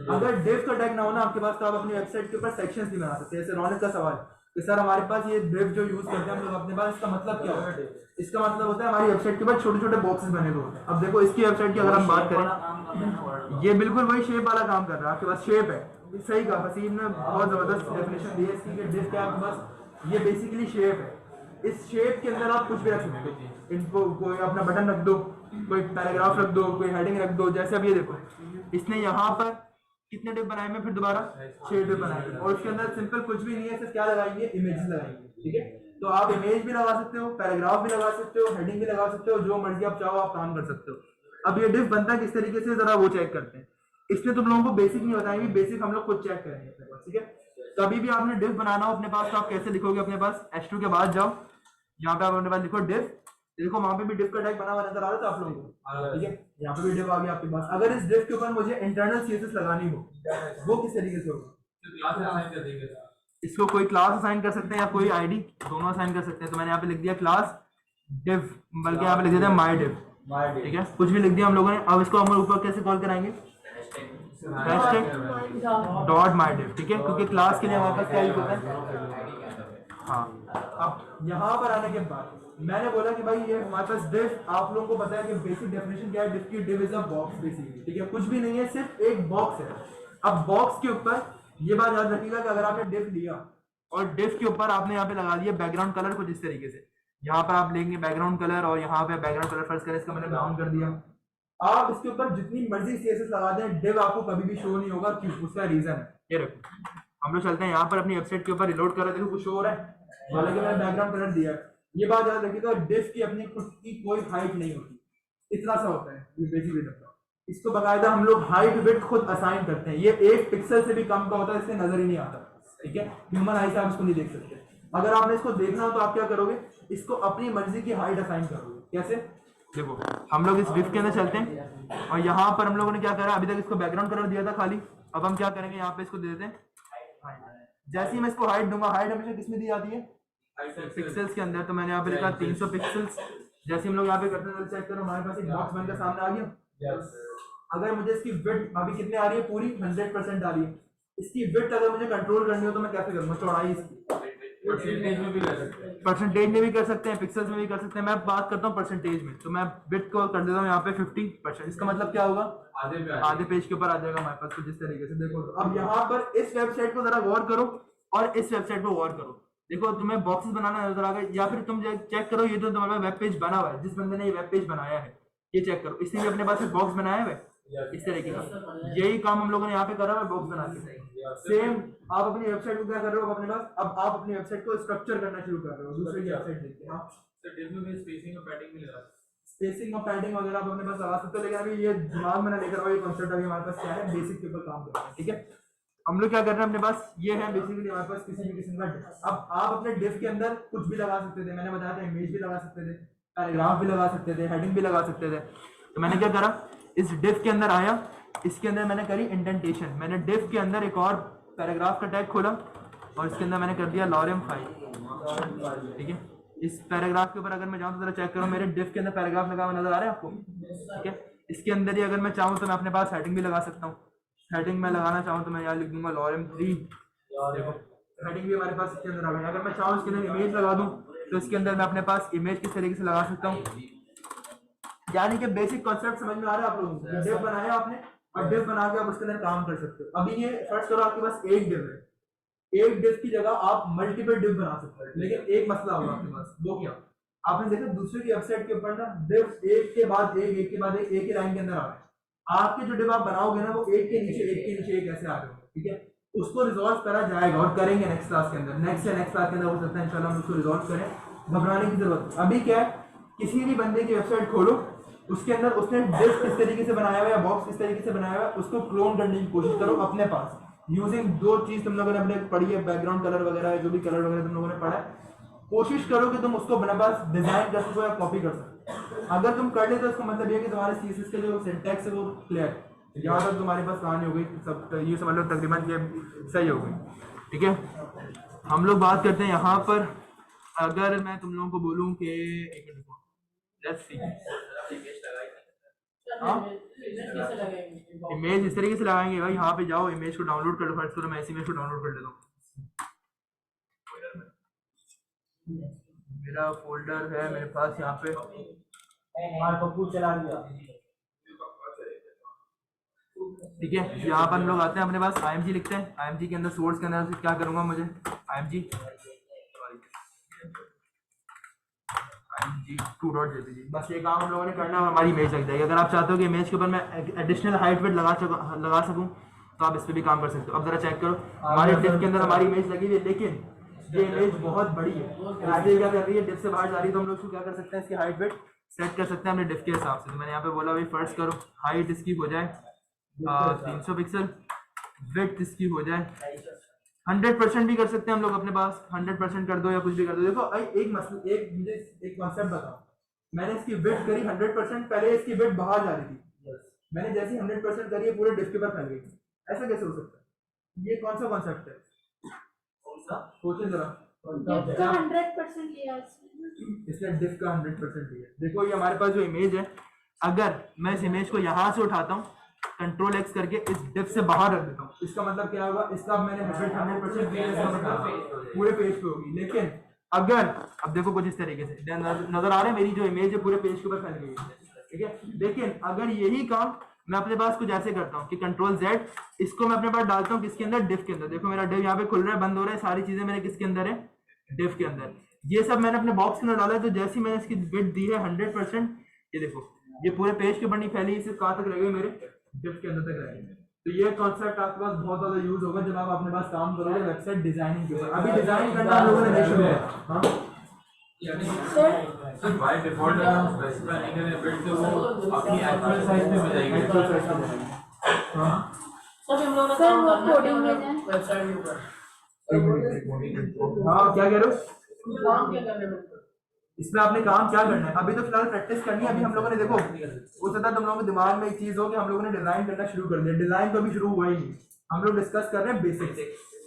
अगर div का टैग ना हो ना आपके पास तो आप अपनी वेबसाइट के ऊपर सेक्शंस नहीं बना सकते। जैसे रौनक का सवाल कि सर हमारे पास ये div जो यूज करते हैं हम लोग अपने पास, इसका मतलब क्या होता है, इसका मतलब होता है हमारी वेबसाइट के ऊपर छोटे छोटे बॉक्सेस बने हुए होते हैं। अब देखो इसकी वेबसाइट की अगर हम बात करें, ये बिल्कुल वही शेप वाला काम कर रहा है, आपके पास शेप है, सही कहा फसीम ने, बहुत जबरदस्त डेफिनेशन दी है इसकी कि div क्या है आपके पास, ये बेसिकली शेप है। इस शेप के अंदर आप कुछ भी रख सकते हो, इनको कोई अपना बटन रख दो, कोई पैराग्राफ रख दो, कोई हेडिंग रख दो। जैसे अब ये देखो इसने यहाँ पर कितने div बनाए में, फिर दोबारा 6 div बनाए और उसके अंदर सिंपल कुछ भी नहीं है, सिर्फ क्या लगाएंगे, इमेजेस लगाएंगे, ठीक है। तो आप इमेज भी लगा सकते हो, पैराग्राफ भी लगा सकते हो, हेडिंग भी लगा सकते हो, जो मर्जी आप चाहो आप काम कर सकते हो। अब ये div बनता है किस तरीके से जरा वो चेक करते हैं। इसने तुम लोगों को बेसिक नहीं बताएंगे, बेसिक हम लोग खुद चेक करेंगे अपने पास, ठीक है। कभी भी आपने div बनाना हो अपने पास तो आप कैसे लिखोगे अपने पास, H2 के बाद जाओ, यहाँ पे आप अपने पास लिखो div, देखो वहां पे भी div का टैग बना हुआ नजर आ रहा था आप लोगों को, ठीक है। यहाँ पे भी div आ गया आपके पास। अगर इस div के ऊपर मुझे इंटरनल CSS लगानी हो वो किस तरीके से होगा, इसको कोई क्लास असाइन कर सकते हैं या कोई आईडी, दोनों असाइन कर सकते हैं। तो मैंने यहाँ पे लिख दिया क्लास div, बल्कि यहाँ पे लिख देते हैं my div, ठीक है, कुछ भी लिख दिया हम लोगों ने। अब इसको हम ऊपर कैसे कॉल कराएंगे, डॉट my div, ठीक है, क्योंकि क्लास के लिए हमारे पास क्या यूज होता है। हाँ, अब यहाँ पर आने के बाद मैंने बोला कि भाई ये हमारे पास div, आप लोगों को पता है कि बेसिक डेफिनेशन क्या है div की, div is a box basically, ठीक है, कुछ भी नहीं है, सिर्फ एक बॉक्स है। अब बॉक्स के ऊपर ये बात याद रखिएगा कि अगर आपने div लिया और div के ऊपर आपने यहाँ पे लगा दिया बैकग्राउंड कलर कुछ इस तरीके से, यहाँ पर आप लेंगे बैकग्राउंड कलर और यहाँ पे बैकग्राउंड कलर फर्स्ट कलर इसका मैंने ब्राउन कर दिया। आप इसके ऊपर जितनी मर्जी CSS लगा दें div आपको कभी भी शो नहीं होगा। क्यों, उसका रीजन है, ये रखो हम लोग चलते हैं यहाँ पर अपनी वेबसाइट के ऊपर रिलोड कर रहे, देखो कुछ शो हो रहा है, हालांकि मैंने बैकग्राउंड कलर दिया है। ये बात याद रखिएगा div की अपनी खुद की कोई हाइट नहीं होती, इतना सा होता है ये बेसिकली div। इसको बकायदा हम लोग हाइट विड्थ खुद असाइन करते हैं, ये 1 पिक्सल से भी कम का होता है, इससे नजर ही नहीं आता, ठीक है, ह्यूमन आई से आप इसको नहीं देख सकते। अगर आपने इसको देखना हो तो आप क्या करोगे, इसको अपनी मर्जी की हाइट असाइन करोगे। कैसे, देखो हम लोग इस div के अंदर चलते हैं और यहाँ पर हम लोगों ने क्या करा, अभी तक इसको बैकग्राउंड कलर दिया था खाली, अब हम क्या करेंगे यहाँ पे इसको दे देते हैं। जैसे ही मैं इसको हाइट दूंगा, हाइट हमेशा किसमें दी जाती है, पिक्सल्स के अंदर, तो मैंने यहाँ पे लिखा 300 पिक्सल्स। जैसे हम लोग यहाँ पे करते हैं चेक करो, हमारे पास एक बॉक्स बनकर सामने आ गया। अगर मुझे इसकी विड्थ अभी कितने आ रही है, पूरी 100% आ रही है, इसकी विड्थ अगर मुझे कंट्रोल करनी हो तो मैं कैसे करूँगा, चौड़ाई इसकी परसेंटेज में भी कर सकते हैं। परसेंटेज में भी कर सकते हैं, पिक्सल्स में भी कर सकते हैं। मैं बात करता हूँ परसेंटेज में, तो मैं विड्थ को कर देता हूँ यहाँ पे 50%। इसका मतलब क्या होगा, आधे पेज के ऊपर आ जाएगा हमारे पास। तो जिस तरीके से देखो, तो अब यहाँ पर इस वेबसाइट को जरा गौर करो और इस वेबसाइट को गौर करो। देखो तुम्हें बॉक्सेस बनाना नजर आ गए, या फिर तुम चेक करो, ये तो तुम्हारा वेब पेज बना हुआ है, जिस बंदे ने ये वेब पेज बनाया है ये चेक करो, इसने भी अपने पास एक बॉक्स बनाया हुआ है इस तरीके का। यही काम हम लोगों ने यहाँ पे करा हुआ है, बॉक्स बना के। सेम आप अपनी वेबसाइट को क्या कर रहे हो अपने पास, अब आप अपनी वेबसाइट को स्ट्रक्चर करना शुरू कर रहे हो दूसरे की वेबसाइट देख के। हाँ, तो डिव में स्पेसिंग और पैडिंग भी लगा स्पेसिंग और पैडिंग वगैरह आप अपने पास लगा सकते हो, लेकिन अभी ये दिमाग में ना लेकर आओ, ये कॉन्सेप्ट अभी हमारे पास क्या है, बेसिक के ऊपर काम कर रहे हैं। ठीक है, हम लोग क्या कर रहे हैं, अपने पास ये है बेसिकली हमारे पास किसी भी किस्म का div। अब आप अपने डिव के अंदर कुछ भी लगा सकते थे, मैंने बताया था, इमेज भी लगा सकते थे, पैराग्राफ भी लगा सकते थे, हेडिंग भी लगा सकते थे। तो मैंने क्या करा, इस डिव के अंदर आया, इसके अंदर मैंने करी इंडेंटेशन। मैंने डिव के अंदर एक और पैराग्राफ का टैग खोला और इसके अंदर मैंने कर दिया लॉरेम 5। ठीक है, इस पैराग्राफ के ऊपर अगर मैं जाऊँ तो जरा चेक करो, मेरे डिव के अंदर पैराग्राफ लगा हुआ नजर आ रहा है आपको। ठीक है, इसके अंदर ही अगर मैं चाहूँ तो मैं अपने पास हेडिंग भी लगा सकता हूँ। हेडिंग में लगाना चाहूँ तो मैं यहाँ लिख दूंगा लॉरेम 3। देखो हेडिंग भी हमारे पास इसके अंदर आ गई। अगर मैं चाहूँ इसके अंदर इमेज लगा दूँ तो इसके अंदर मैं अपने पास इमेज किस तरीके से लगा सकता हूँ। यानी कि बेसिक कॉन्सेप्ट समझ में आ रहा है आप लोगों को। डिव बनाया आपने और डिव बना के आप उसके अंदर काम कर सकते हो। अभी ये फर्स्ट करो आपके पास एक डिव है, एक डिव की जगह आप मल्टीपल डिव बना सकते हैं, लेकिन एक मसला होगा आपके पास। वो क्या, आपने देखा दूसरे की वेबसाइट के ऊपर ना डिव एक के बाद एक के बाद एक ही लाइन के अंदर आ रहा है। आपके जो डिव आप बनाओगे ना वो एक के नीचे एक ऐसे आ रहे हो। ठीक है, उसको रिजॉल्व करा जाएगा और करेंगे नेक्स्ट क्लास के अंदर, नेक्स्ट क्लास के अंदर हो सकता है इंशाल्लाह हम उसको रिजॉल्व करें। घबराने की जरूरत। अभी क्या है, किसी भी बंदे की वेबसाइट खोलो, उसके अंदर उसने डिव किस तरीके से बनाया हुआ है, बॉक्स किस तरीके से बनाया हुआ है, उसको क्लोन करने की कोशिश करो अपने पास यूजिंग दो चीज तुम लोगों ने अपने पढ़ी है, बैकग्राउंड कलर वगैरह है, जो भी कलर वगैरह तुम लोगों ने पढ़ा है। कोशिश करो कि तुम उसको अपने पास डिजाइन कर सको या कॉपी कर सको। अगर तुम कर ले तो उसका मतलब ये है कि तुम्हारे सीएसएस के जो सिंटैक्स है वो क्लियर है। यहाँ तक तुम्हारे पास कहानी हो गई, सब ये समझ लो तकरीबन ये सही हो गई। ठीक है, हम लोग बात करते हैं यहाँ पर। अगर मैं तुम लोगों को बोलूँ कि लेट्स सी, इमेज इस तरीके से लगाएंगे भाई। यहाँ पे जाओ, इमेज को डाउनलोड कर लो, फर्स्ट करो, मैं इस इमेज को डाउनलोड कर लेता हूँ। मेरा फोल्डर है मेरे पास यहाँ पे, चला दिया। ठीक है, यहाँ पर हम लोग आते हैं, अपने पास IMG लिखते हैं। IMG के अंदर सोर्स के अंदर क्या करूँगा, मुझे IMG 2.jpg, बस ये काम हम लोगों ने करना है, हमारी इमेज लग जाएगी। अगर आप चाहते हो कि इमेज के ऊपर मैं एडिशनल हाइट वेट लगा सकूँ तो आप इस पर भी काम कर सकते हो। अब जरा चेक करो, हमारे डिव के अंदर हमारी इमेज लगी हुई है, लेकिन ये इमेज बहुत बड़ी है, आगे क्या कर रही है, डिव से बाहर जा रही है। तो हम लोग इसको क्या कर सकते हैं, इसकी हाइट वेट सेट कर सकते हैं अपने डिव के हिसाब से। तो मैंने यहाँ पे बोला भाई फर्स्ट करो, हाइट इसकी हो जाए 300 पिक्सल, विड्थ इसकी हो जाए 100% भी कर सकते हैं हम लोग अपने पास, 100% कर दो या कुछ भी कर दो। देखो एक मसला, मुझे एक कॉन्सेप्ट बताओ, मैंने इसकी विड्थ करी 100%, पहले इसकी विड्थ बाहर जा रही थी, मैंने जैसे 100% करी है पूरे डिव के ऊपर फैल गई। ऐसा कैसे हो सकता है, ये कौन सा कॉन्सेप्ट है, सोचो जरा। 100% लिया इसने डिव का 100% लिया। देखो ये हमारे पास जो इमेज है, अगर मैं इस इमेज को यहाँ से उठाता हूँ, कंट्रोल X करके इस डिव से बाहर रख देता हूँ, इसका मतलब क्या होगा, इसका मैंने 100% दिया, इसका मतलब पूरे पेज पे होगी। लेकिन अगर अब देखो कुछ इस तरीके से नजर आ रहा है, मेरी जो इमेज है पूरे पेज के ऊपर फैल गई है। ठीक है, लेकिन अगर यही काम मैं अपने पास कुछ ऐसे करता हूँ कि कंट्रोल Z, इसको मैं अपने पास डालता हूँ किसके अंदर, डिव के अंदर। देखो मेरा डिव यहाँ पे खुल रहा है, बंद हो रहा है, सारी चीजें मेरे किसके अंदर है, डिव के अंदर। ये सब मैंने अपने बॉक्स के अंदर डाला है। तो जैसे ही मैंने इसकी विड्थ दी है 100%, ये देखो ये पूरे पेज के ऊपर नहीं फैली, इसे कहाँ तक रहेगा, मेरे डिव के अंदर तक रहेगा। तो ये कॉन्सेप्ट आपके पास बहुत ज्यादा यूज होगा जब आप अपने पास काम करोगे वेबसाइट डिजाइनिंग के ऊपर। अभी डिजाइन करना हम लोगों ने नहीं शुरू किया। हाँ सर बाय डिफॉल्ट अगर हम स्पेसिफाई नहीं करें विड्थ, तो वो अपनी एक्चुअल साइज में मिल जाएगी। एक्चुअल साइज में जाएगी। हाँ सब हम लोगों ने सर, काम वो करना है कोडिंग में जाए। वेबसाइट के ऊपर। हाँ क्या कह रहे हो, काम क्या करने में? इसमें आपने काम क्या करना है, अभी तो फिलहाल प्रैक्टिस करनी है। अभी हम लोगों ने देखो हो सकता है तुम लोगों के दिमाग में एक चीज हो कि हम लोगों ने डिजाइन करना शुरू कर दिया। डिजाइन तो अभी शुरू हुआ ही नहीं, हम लोग डिस्कस कर रहे हैं बेसिक्स,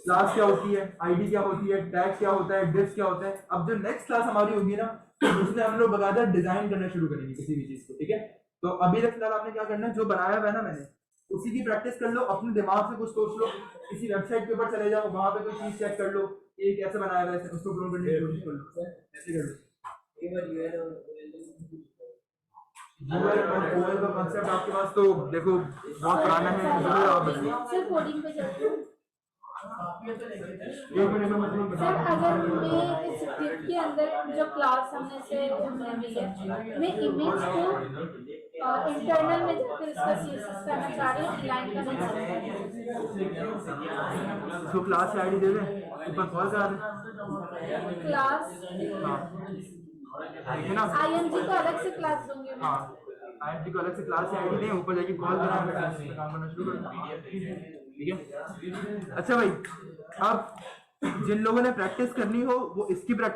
क्लास क्या होती है, आईडी क्या होती है, टैग क्या होता है, डिव्स क्या होता है। अब जो नेक्स्ट क्लास हमारी होगी ना, उसमें हम लोग बकायदा डिजाइन करना शुरू करेंगे किसी भी चीज को। ठीक है, तो अभी तक फिलहाल आपने क्या करना है, जो बनाया हुआ है ना मैंने, उसी की प्रैक्टिस कर लो, अपने दिमाग से कुछ सोच लो, किसी वेबसाइट के ऊपर चले जाओ, वहां पे कोई चीज चेक कर लो, ये कैसे बनाया हुआ है, उसको ड्रॉ करने की कोशिश कर लो, ऐसे कर लो। यूएल और ओएल का कांसेप्ट आपके पास तो देखो बहुत पुराना है, यूएल आप बताइए। सर कोडिंग पे चलते हैं। एक मिनट में मतलब बता सर अगर मैं इस स्क्रिप्ट के अंदर जो क्लास हमने से मिली है, मैं इमेज को इंटरनल में जाकर उसका सीएसएस करना चाह रही हूँ, लाइन करना चाह रही हूँ। इसको क्लास आईडी दे दें, ऊपर कॉल करा दें। क्लास ठीक है ना? आईएनजी को अलग से क्लास दूंगी मैं। हाँ, आईएनजी को अलग से क्लास से आईडी दें, ऊपर जाके कॉल करा, काम करना शुरू कर दो। ठीक है? अच्छा भाई, अब जिन लोगों ने प्रैक्टिस करनी हो वो इसकी प्रैक्टिस